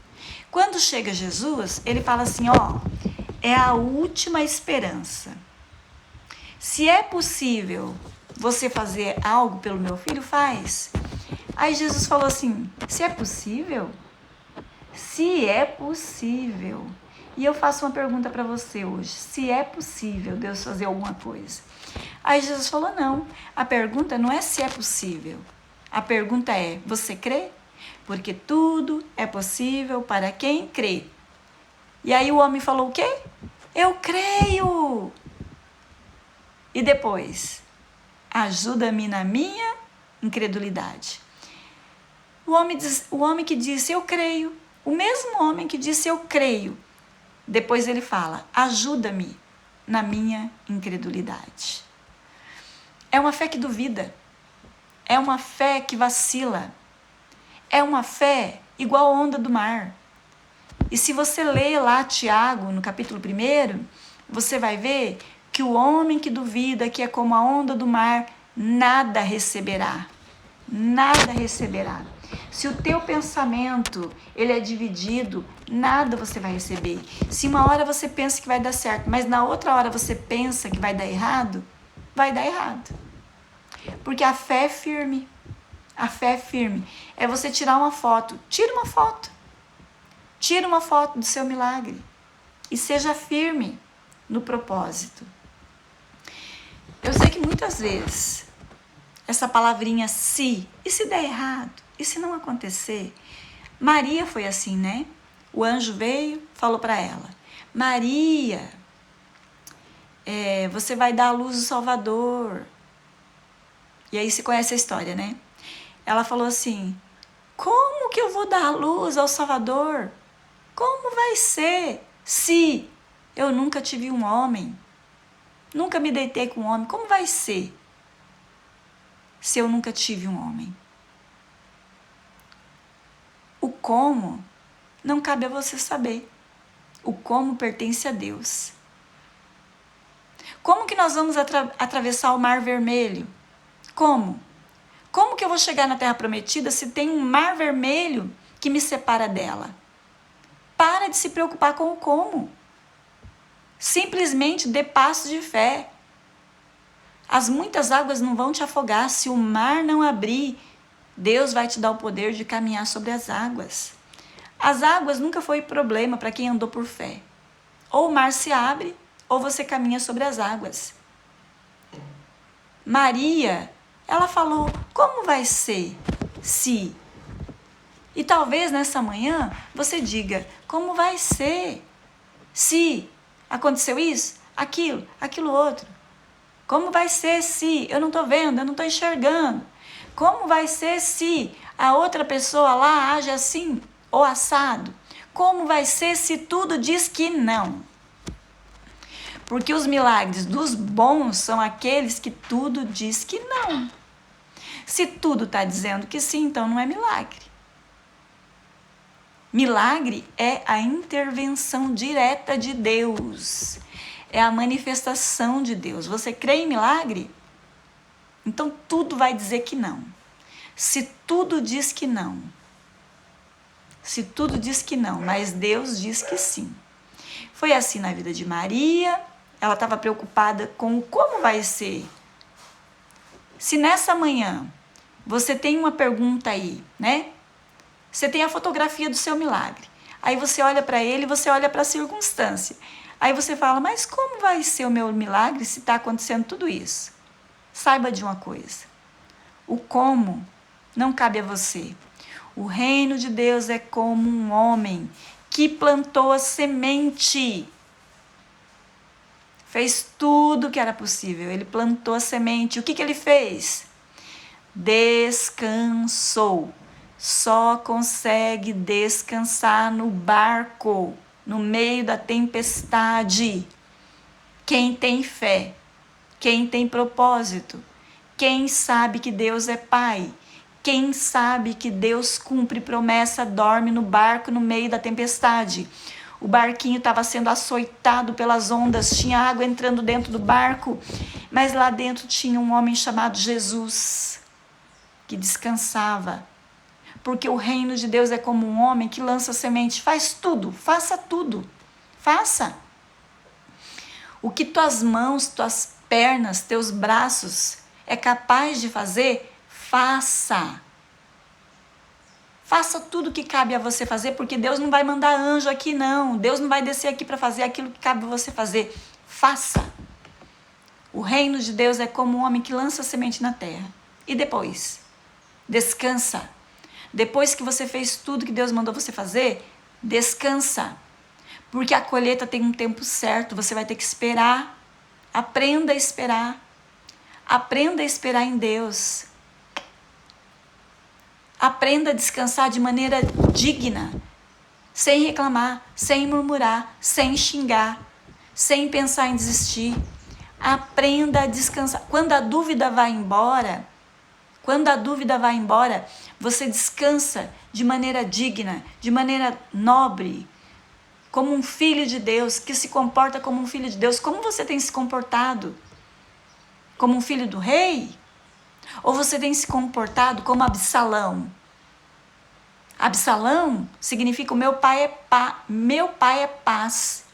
Quando chega Jesus, ele fala assim, ó, é a última esperança. Se é possível você fazer algo pelo meu filho, faz. Aí Jesus falou assim, se é possível? Se é possível. E eu faço uma pergunta para você hoje, se é possível Deus fazer alguma coisa? Aí Jesus falou, não, a pergunta não é se é possível, a pergunta é, você crê? Porque tudo é possível para quem crê. E aí o homem falou o quê? Eu creio. E depois, ajuda-me na minha incredulidade. O homem que disse, eu creio, o mesmo homem que disse, eu creio, depois ele fala, ajuda-me na minha incredulidade. É uma fé que duvida, é uma fé que vacila, é uma fé igual a onda do mar. E se você ler lá Tiago, no capítulo 1, você vai ver que o homem que duvida, que é como a onda do mar, nada receberá. Nada receberá. Se o teu pensamento ele é dividido, nada você vai receber. Se uma hora você pensa que vai dar certo, mas na outra hora você pensa que vai dar errado, vai dar errado. Porque a fé é firme. A fé é firme. É você tirar uma foto. Tira uma foto. Tira uma foto do seu milagre. E seja firme no propósito. Eu sei que muitas vezes essa palavrinha se, e se der errado? E se não acontecer? Maria foi assim, né? O anjo veio, falou para ela, Maria, você vai dar à luz o Salvador. E aí você conhece a história, né? Ela falou assim, como que eu vou dar à luz ao Salvador? Como vai ser se eu nunca tive um homem? Nunca me deitei com um homem, como vai ser? se eu nunca tive um homem? O como não cabe a você saber. O como pertence a Deus. Como que nós vamos atravessar o Mar Vermelho? Como? Como que eu vou chegar na Terra Prometida se tem um Mar Vermelho que me separa dela? Para de se preocupar com o como. Simplesmente dê passos de fé. As muitas águas não vão te afogar. Se o mar não abrir, Deus vai te dar o poder de caminhar sobre as águas. As águas nunca foi problema para quem andou por fé. Ou o mar se abre, ou você caminha sobre as águas. Maria, ela falou, como vai ser se? E talvez nessa manhã você diga, como vai ser se aconteceu isso, aquilo outro? Como vai ser se eu não estou vendo, eu não estou enxergando? Como vai ser se a outra pessoa lá age assim ou assado? Como vai ser se tudo diz que não? Porque os milagres dos bons são aqueles que tudo diz que não. Se tudo está dizendo que sim, então não é milagre. Milagre é a intervenção direta de Deus. É a manifestação de Deus. Você crê em milagre? Então tudo vai dizer que não. Se tudo diz que não. Se tudo diz que não, mas Deus diz que sim. Foi assim na vida de Maria. Ela estava preocupada com como vai ser. Se nessa manhã você tem uma pergunta aí, né? Você tem a fotografia do seu milagre. Aí você olha para ele, você olha para a circunstância. Aí você fala, mas como vai ser o meu milagre se está acontecendo tudo isso? Saiba de uma coisa. O como não cabe a você. O reino de Deus é como um homem que plantou a semente. Fez tudo o que era possível. Ele plantou a semente. O que ele fez? Descansou. Só consegue descansar no barco, no meio da tempestade. Quem tem fé, quem tem propósito, quem sabe que Deus é Pai, quem sabe que Deus cumpre promessa, dorme no barco no meio da tempestade. O barquinho estava sendo açoitado pelas ondas, tinha água entrando dentro do barco, mas lá dentro tinha um homem chamado Jesus, que descansava. Porque o reino de Deus é como um homem que lança semente, faz tudo, faça tudo, faça. O que tuas mãos, tuas pernas, teus braços é capaz de fazer, faça. Faça tudo que cabe a você fazer, porque Deus não vai mandar anjo aqui não. Deus não vai descer aqui para fazer aquilo que cabe a você fazer. Faça. O reino de Deus é como um homem que lança semente na terra. E depois? Descansa. Depois que você fez tudo que Deus mandou você fazer, descansa. Porque a colheita tem um tempo certo, você vai ter que esperar. Aprenda a esperar. Aprenda a esperar em Deus. Aprenda a descansar de maneira digna, sem reclamar, sem murmurar, sem xingar, sem pensar em desistir. Aprenda a descansar. Quando a dúvida vai embora, você descansa de maneira digna, de maneira nobre, como um filho de Deus, que se comporta como um filho de Deus. Como você tem se comportado? Como um filho do rei? Ou você tem se comportado como Absalão? Absalão significa o meu pai é paz.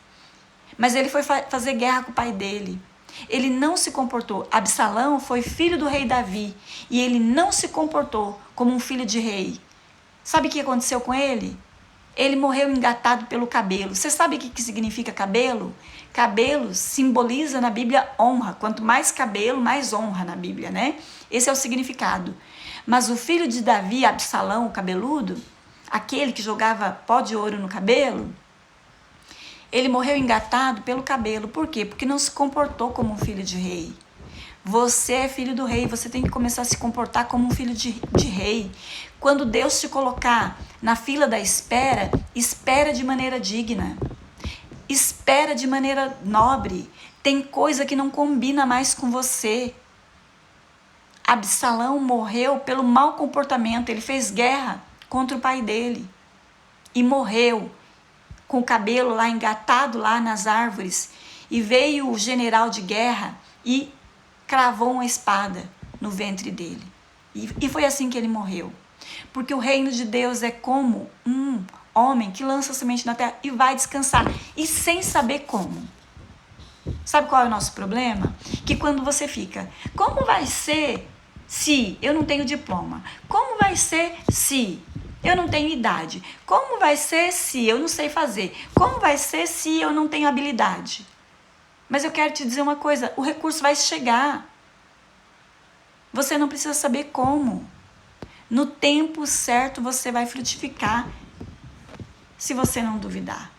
Mas ele foi fazer guerra com o pai dele. Ele não se comportou. Absalão foi filho do rei Davi e ele não se comportou como um filho de rei. Sabe o que aconteceu com ele? Ele morreu engatado pelo cabelo. Você sabe o que significa cabelo? Cabelo simboliza na Bíblia honra. Quanto mais cabelo, mais honra na Bíblia, né? Esse é o significado. Mas o filho de Davi, Absalão, o cabeludo, aquele que jogava pó de ouro no cabelo, ele morreu engatado pelo cabelo. Por quê? Porque não se comportou como um filho de rei. Você é filho do rei, você tem que começar a se comportar como um filho de rei. Quando Deus te colocar na fila da espera, espera de maneira digna. Espera de maneira nobre. Tem coisa que não combina mais com você. Absalão morreu pelo mau comportamento. Ele fez guerra contra o pai dele e morreu com o cabelo lá engatado lá nas árvores. E veio o general de guerra e cravou uma espada no ventre dele. E foi assim que ele morreu. Porque o reino de Deus é como um homem que lança a semente na terra e vai descansar. E sem saber como. Sabe qual é o nosso problema? Que quando você fica, como vai ser se eu não tenho diploma? Como vai ser se eu não tenho idade? Como vai ser se eu não sei fazer? Como vai ser se eu não tenho habilidade? Mas eu quero te dizer uma coisa, o recurso vai chegar. Você não precisa saber como. No tempo certo você vai frutificar, se você não duvidar.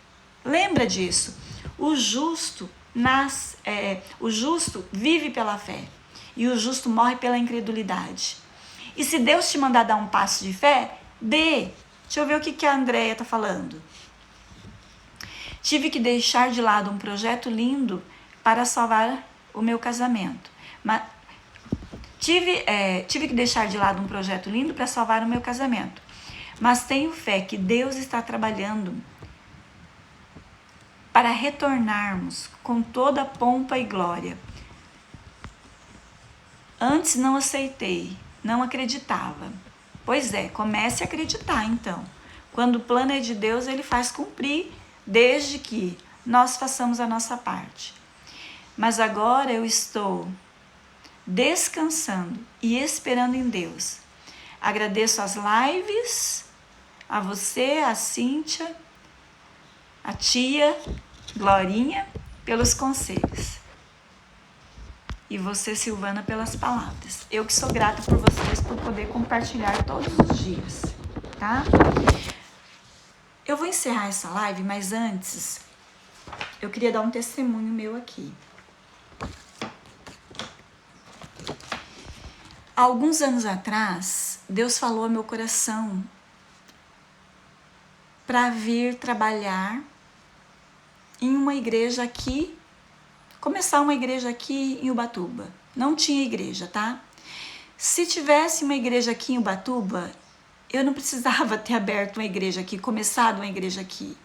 Lembra disso. O justo vive pela fé e o justo morre pela incredulidade. E se Deus te mandar dar um passo de fé, dê. Deixa eu ver o que a Andréia está falando. Tive que deixar de lado um projeto lindo para salvar o meu casamento. Tive que deixar de lado um projeto lindo para salvar o meu casamento. Mas tenho fé que Deus está trabalhando para retornarmos com toda a pompa e glória. Antes não aceitei, não acreditava. Pois é, comece a acreditar então. Quando o plano é de Deus, ele faz cumprir, desde que nós façamos a nossa parte. Mas agora eu estou descansando e esperando em Deus. Agradeço as lives, a você, a Cíntia, a tia Glorinha, pelos conselhos. E você, Silvana, pelas palavras. Eu que sou grata por vocês, por poder compartilhar todos os dias, tá? Eu vou encerrar essa live, mas antes, eu queria dar um testemunho meu aqui. Há alguns anos atrás, Deus falou ao meu coração para vir trabalhar em uma igreja aqui, começar uma igreja aqui em Ubatuba. Não tinha igreja, tá? Se tivesse uma igreja aqui em Ubatuba, eu não precisava ter aberto uma igreja aqui, começado uma igreja aqui.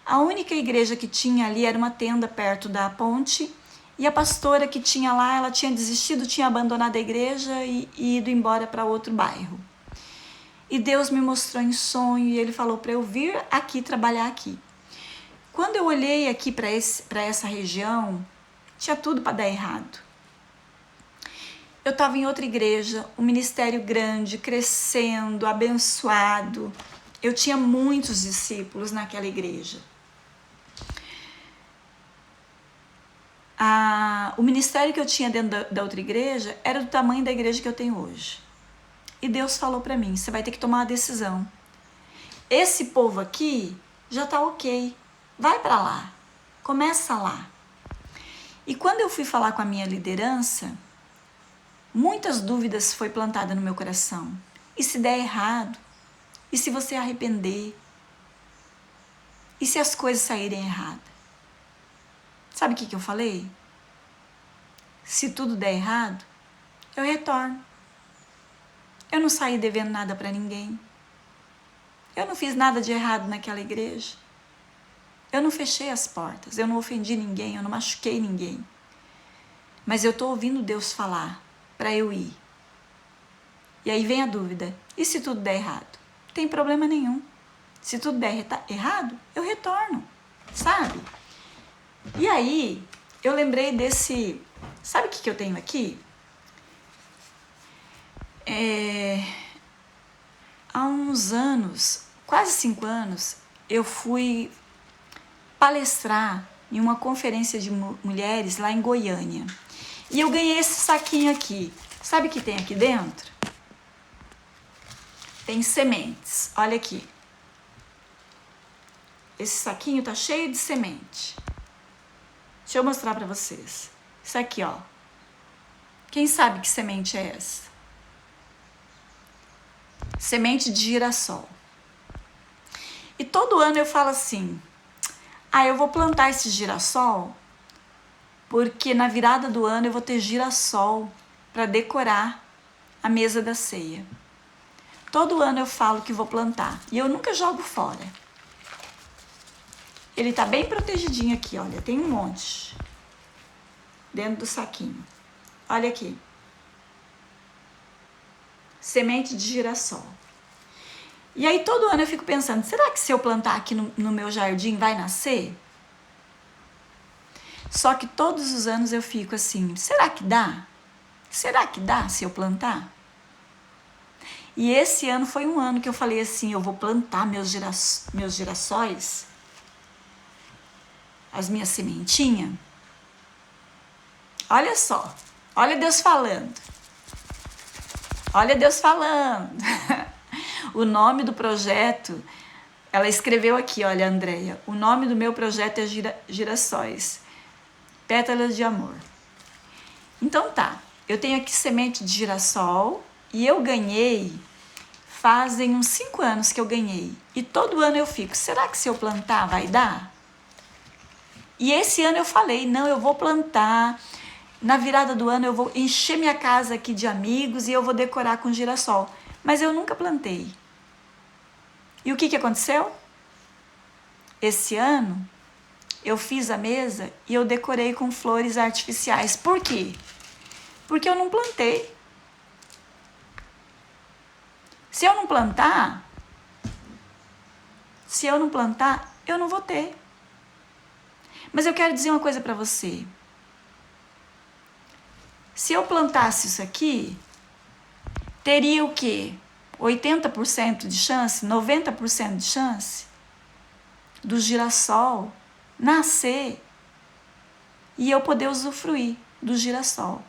A única igreja que tinha ali era uma tenda perto da ponte, e a pastora que tinha lá, ela tinha desistido, tinha abandonado a igreja e ido embora para outro bairro. E Deus me mostrou em sonho e Ele falou para eu vir aqui trabalhar aqui. Quando eu olhei aqui para essa região, tinha tudo para dar errado. Eu estava em outra igreja, um ministério grande, crescendo, abençoado. Eu tinha muitos discípulos naquela igreja. O ministério que eu tinha dentro da outra igreja era do tamanho da igreja que eu tenho hoje. E Deus falou para mim, você vai ter que tomar uma decisão. Esse povo aqui já tá ok, vai para lá, começa lá. E quando eu fui falar com a minha liderança, muitas dúvidas foi plantada no meu coração. E se der errado? E se você arrepender? E se as coisas saírem erradas? Sabe o que eu falei? Se tudo der errado, eu retorno. Eu não saí devendo nada para ninguém. Eu não fiz nada de errado naquela igreja. Eu não fechei as portas, eu não ofendi ninguém, eu não machuquei ninguém. Mas eu estou ouvindo Deus falar para eu ir. E aí vem a dúvida, e se tudo der errado? Não tem problema nenhum. Se tudo der errado, eu retorno, sabe? E aí, eu lembrei desse... Sabe o que eu tenho aqui? Há uns anos, quase 5 anos, eu fui palestrar em uma conferência de mulheres lá em Goiânia. E eu ganhei esse saquinho aqui. Sabe o que tem aqui dentro? Tem sementes. Olha aqui. Esse saquinho tá cheio de semente. Deixa eu mostrar para vocês. Isso aqui, ó. Quem sabe que semente é essa? Semente de girassol. E todo ano eu falo assim, eu vou plantar esse girassol porque na virada do ano eu vou ter girassol para decorar a mesa da ceia. Todo ano eu falo que vou plantar e eu nunca jogo fora. Ele tá bem protegidinho aqui, olha, tem um monte dentro do saquinho. Olha aqui. Semente de girassol. E aí todo ano eu fico pensando, será que se eu plantar aqui no meu jardim vai nascer? Só que todos os anos eu fico assim, será que dá? Será que dá se eu plantar? E esse ano foi um ano que eu falei assim, eu vou plantar meus girassóis, as minhas sementinhas. Olha só, olha Deus falando. Olha Deus falando. O nome do projeto, ela escreveu aqui, olha, Andréia, o nome do meu projeto é Girassóis, Pétalas de Amor. Então tá, eu tenho aqui semente de girassol e eu ganhei, fazem uns 5 anos que eu ganhei. E todo ano eu fico, será que se eu plantar vai dar? E esse ano eu falei, não, eu vou plantar. Na virada do ano eu vou encher minha casa aqui de amigos e eu vou decorar com girassol. Mas eu nunca plantei. E o que aconteceu? Esse ano eu fiz a mesa e eu decorei com flores artificiais. Por quê? Porque eu não plantei. Se eu não plantar, eu não vou ter. Mas eu quero dizer uma coisa para você. Se eu plantasse isso aqui, teria o quê? 80% de chance, 90% de chance do girassol nascer e eu poder usufruir do girassol.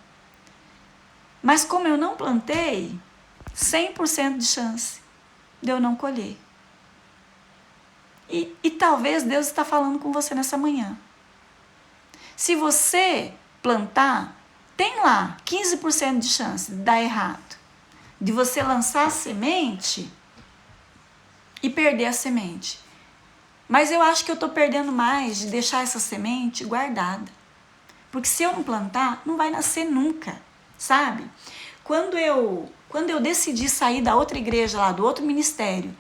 Mas como eu não plantei, 100% de chance de eu não colher. E talvez Deus está falando com você nessa manhã. Se você plantar, tem lá 15% de chance de dar errado. De você lançar a semente e perder a semente. Mas eu acho que eu estou perdendo mais de deixar essa semente guardada. Porque se eu não plantar, não vai nascer nunca, sabe? Quando eu decidi sair da outra igreja lá, do outro ministério,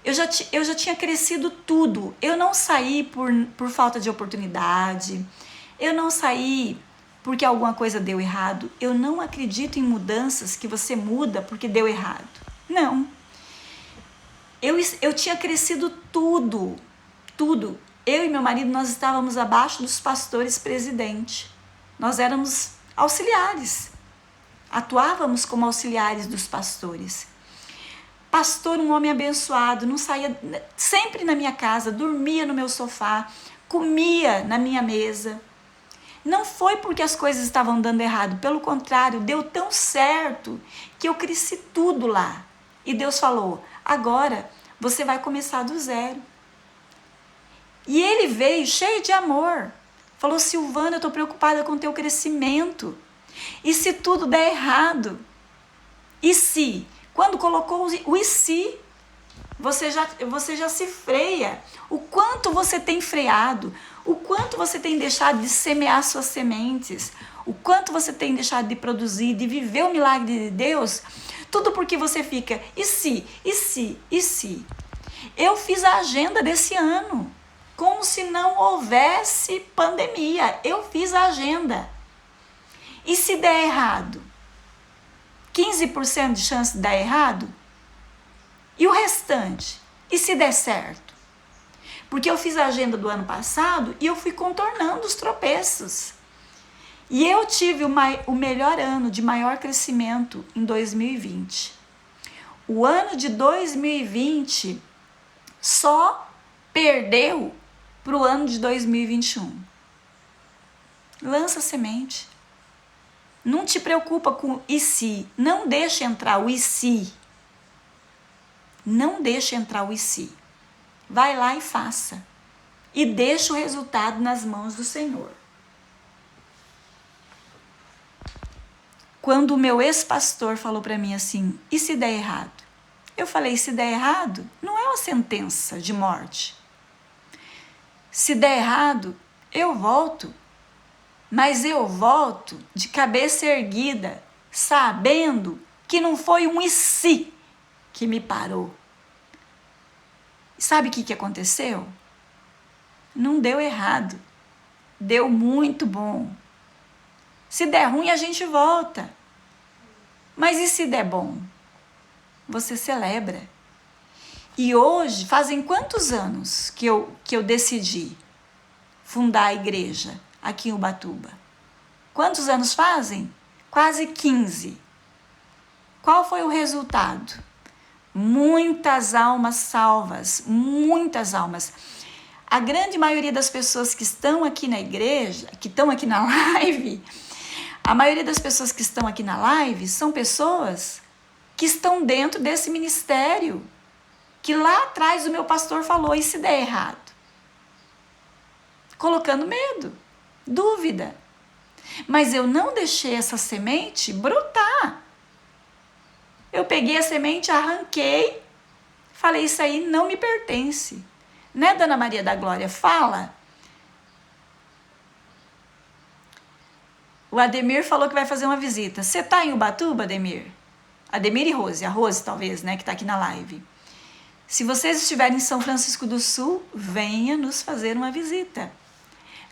eu já tinha crescido tudo. Eu não saí por falta de oportunidade. Eu não saí porque alguma coisa deu errado. Eu não acredito em mudanças que você muda porque deu errado. Não. Eu tinha crescido tudo. Eu e meu marido, nós estávamos abaixo dos pastores presidente. Nós éramos auxiliares. Atuávamos como auxiliares dos pastores. Pastor, um homem abençoado, não saía sempre na minha casa, dormia no meu sofá, comia na minha mesa. Não foi porque as coisas estavam dando errado, pelo contrário, deu tão certo que eu cresci tudo lá. E Deus falou, agora você vai começar do zero. E ele veio cheio de amor. Falou, Silvana, eu estou preocupada com o teu crescimento. E se tudo der errado? E se? Quando colocou o e se, você já se freia. O quanto você tem freado, o quanto você tem deixado de semear suas sementes, o quanto você tem deixado de produzir, de viver o milagre de Deus, tudo porque você fica, e se? Eu fiz a agenda desse ano, como se não houvesse pandemia. Eu fiz a agenda. E se der errado? 15% de chance de dar errado? E o restante? E se der certo? Porque eu fiz a agenda do ano passado e eu fui contornando os tropeços. E eu tive o melhor ano de maior crescimento em 2020. O ano de 2020 só perdeu para o ano de 2021. Lança semente. Não te preocupa com e se. Não deixa entrar o e se. Não deixa entrar o e se. Vai lá e faça. E deixa o resultado nas mãos do Senhor. Quando o meu ex-pastor falou para mim assim, e se der errado? Eu falei, se der errado, não é uma sentença de morte. Se der errado, eu volto. Mas eu volto de cabeça erguida, sabendo que não foi um e se que me parou. Sabe o que aconteceu? Não deu errado. Deu muito bom. Se der ruim, a gente volta. Mas e se der bom? Você celebra. E hoje, fazem quantos anos que eu decidi fundar a igreja aqui em Ubatuba? Quantos anos fazem? Quase 15. Qual foi o resultado? Muitas almas salvas, muitas almas. A grande maioria das pessoas que estão aqui na igreja, que estão aqui na live, a maioria das pessoas que estão aqui na live são pessoas que estão dentro desse ministério, que lá atrás o meu pastor falou, e se der errado? Colocando medo, dúvida. Mas eu não deixei essa semente brotar. Eu peguei a semente, arranquei, falei, isso aí não me pertence. Né, Dona Maria da Glória? Fala. O Ademir falou que vai fazer uma visita. Você tá em Ubatuba, Ademir? Ademir e Rose, a Rose talvez, né, que tá aqui na live. Se vocês estiverem em São Francisco do Sul, venha nos fazer uma visita.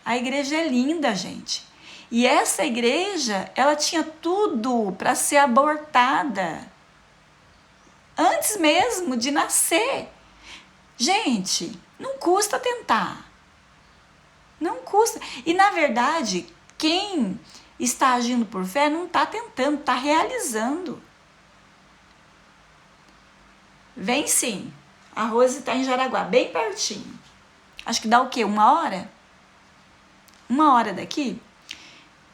A igreja é linda, gente. E essa igreja, ela tinha tudo para ser abortada. Antes mesmo de nascer. Gente, não custa tentar. Não custa. E na verdade, quem está agindo por fé não está tentando, está realizando. Vem sim. A Rose está em Jaraguá, bem pertinho. Acho que dá o quê? 1 hora? 1 hora daqui?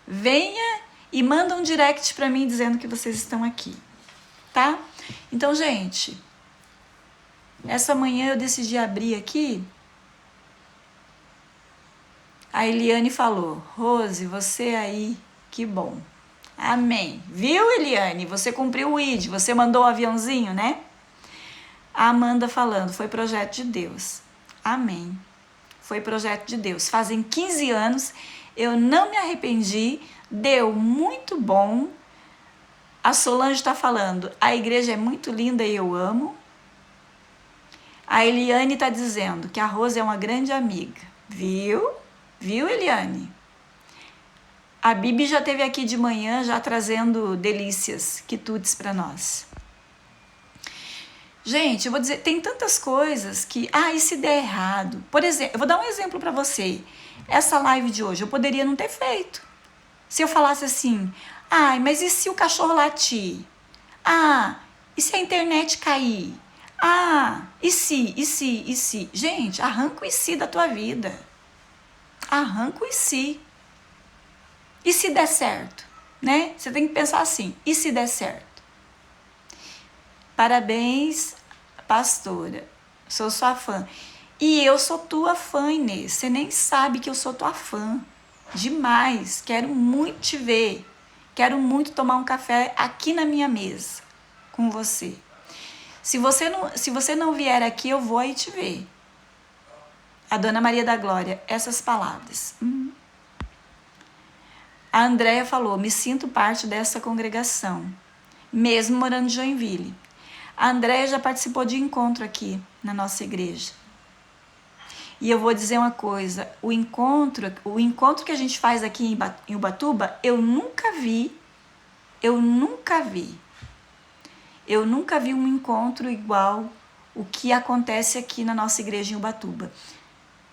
Venha e manda um direct para mim dizendo que vocês estão aqui, tá? Então, gente, essa manhã eu decidi abrir aqui. A Eliane falou, Rose, você aí, que bom. Amém. Viu, Eliane? Você cumpriu o ID, você mandou o aviãozinho, né? A Amanda falando, foi projeto de Deus. Amém. Foi projeto de Deus. Fazem 15 anos, eu não me arrependi, deu muito bom. A Solange está falando, a igreja é muito linda e eu amo. A Eliane está dizendo que a Rose é uma grande amiga. Viu? Viu, Eliane? A Bibi já esteve aqui de manhã, já trazendo delícias, quitutes para nós. Gente, eu vou dizer, tem tantas coisas que... e se der errado? Por exemplo, eu vou dar um exemplo para você. Essa live de hoje eu poderia não ter feito. Se eu falasse assim, mas e se o cachorro latir? E se a internet cair? E se? Gente, arranca o e se da tua vida. Arranca o e se. E se der certo? Né? Você tem que pensar assim, e se der certo? Parabéns, pastora. Sou sua fã. E eu sou tua fã, Inês. Você nem sabe que eu sou tua fã. Demais. Quero muito te ver. Quero muito tomar um café aqui na minha mesa com você. Se você não vier aqui, eu vou aí te ver. A Dona Maria da Glória, essas palavras. A Andréia falou, me sinto parte dessa congregação, mesmo morando em Joinville. A Andréia já participou de encontro aqui na nossa igreja. E eu vou dizer uma coisa, o encontro que a gente faz aqui em Ubatuba, eu nunca vi um encontro igual o que acontece aqui na nossa igreja em Ubatuba.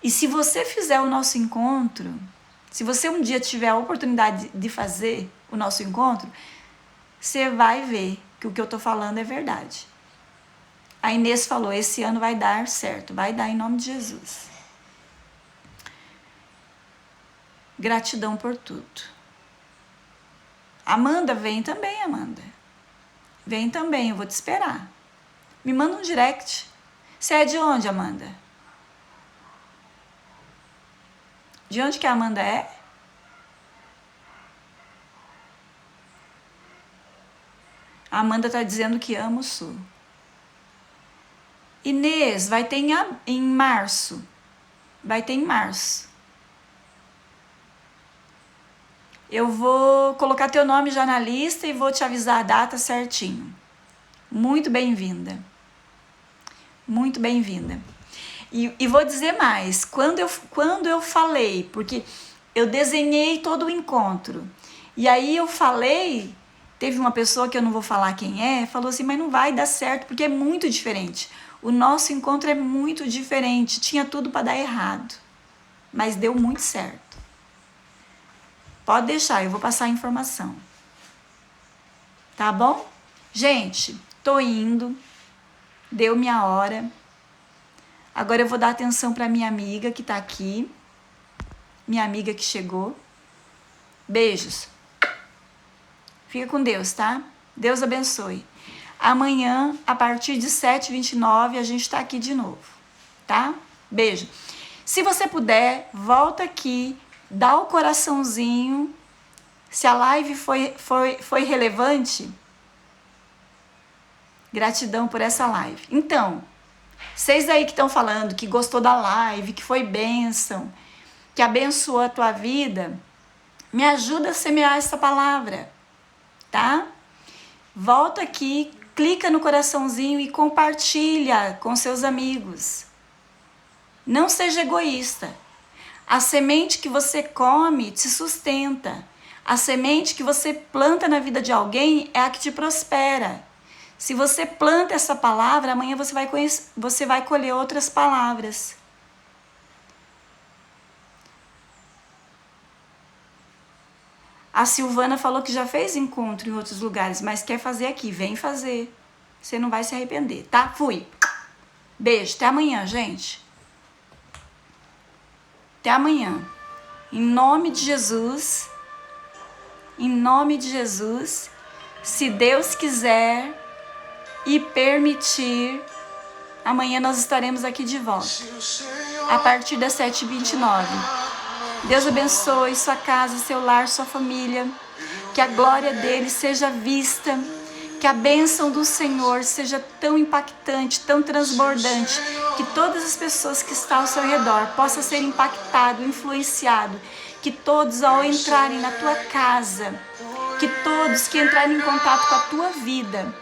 E se você fizer o nosso encontro, se você um dia tiver a oportunidade de fazer o nosso encontro, você vai ver que o que eu estou falando é verdade. A Inês falou, esse ano vai dar certo, vai dar em nome de Jesus. Gratidão por tudo. Amanda, vem também, Amanda. Vem também, eu vou te esperar. Me manda um direct. Você é de onde, Amanda? De onde que a Amanda é? A Amanda tá dizendo que ama o Sul. Inês, vai ter em março. Vai ter em março. Eu vou colocar teu nome já na lista e vou te avisar a data certinho. Muito bem-vinda. Muito bem-vinda. E vou dizer mais, quando eu falei, porque eu desenhei todo o encontro, e aí eu falei, teve uma pessoa que eu não vou falar quem é, falou assim, mas não vai dar certo, porque é muito diferente. O nosso encontro é muito diferente, tinha tudo para dar errado, mas deu muito certo. Pode deixar, eu vou passar a informação. Tá bom? Gente, tô indo, deu minha hora. Agora eu vou dar atenção para minha amiga que tá aqui. Minha amiga que chegou. Beijos. Fica com Deus, tá? Deus abençoe. Amanhã, a partir de 7h29, a gente tá aqui de novo, tá? Beijo. Se você puder, volta aqui, dá o coraçãozinho. Se a live foi relevante, gratidão por essa live. Então, vocês aí que estão falando que gostou da live, que foi bênção, que abençoou a tua vida, me ajuda a semear essa palavra, tá? Volta aqui, clica no coraçãozinho e compartilha com seus amigos. Não seja egoísta. A semente que você come te sustenta. A semente que você planta na vida de alguém é a que te prospera. Se você planta essa palavra, amanhã você vai colher outras palavras. A Silvana falou que já fez encontro em outros lugares, mas quer fazer aqui. Vem fazer. Você não vai se arrepender, tá? Fui. Beijo. Até amanhã, gente. Até amanhã. Em nome de Jesus. Em nome de Jesus. Se Deus quiser e permitir, amanhã nós estaremos aqui de volta. A partir das 7h29. Deus abençoe sua casa, seu lar, sua família. Que a glória dele seja vista. Que a bênção do Senhor seja tão impactante, tão transbordante, que todas as pessoas que estão ao seu redor possam ser impactadas, influenciadas. Que todos, ao entrarem na tua casa, que todos que entrarem em contato com a tua vida,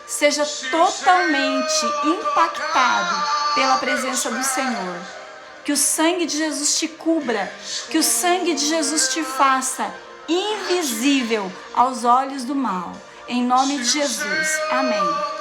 seja totalmente impactado pela presença do Senhor. Que o sangue de Jesus te cubra, que o sangue de Jesus te faça invisível aos olhos do mal. Em nome de Jesus. Amém.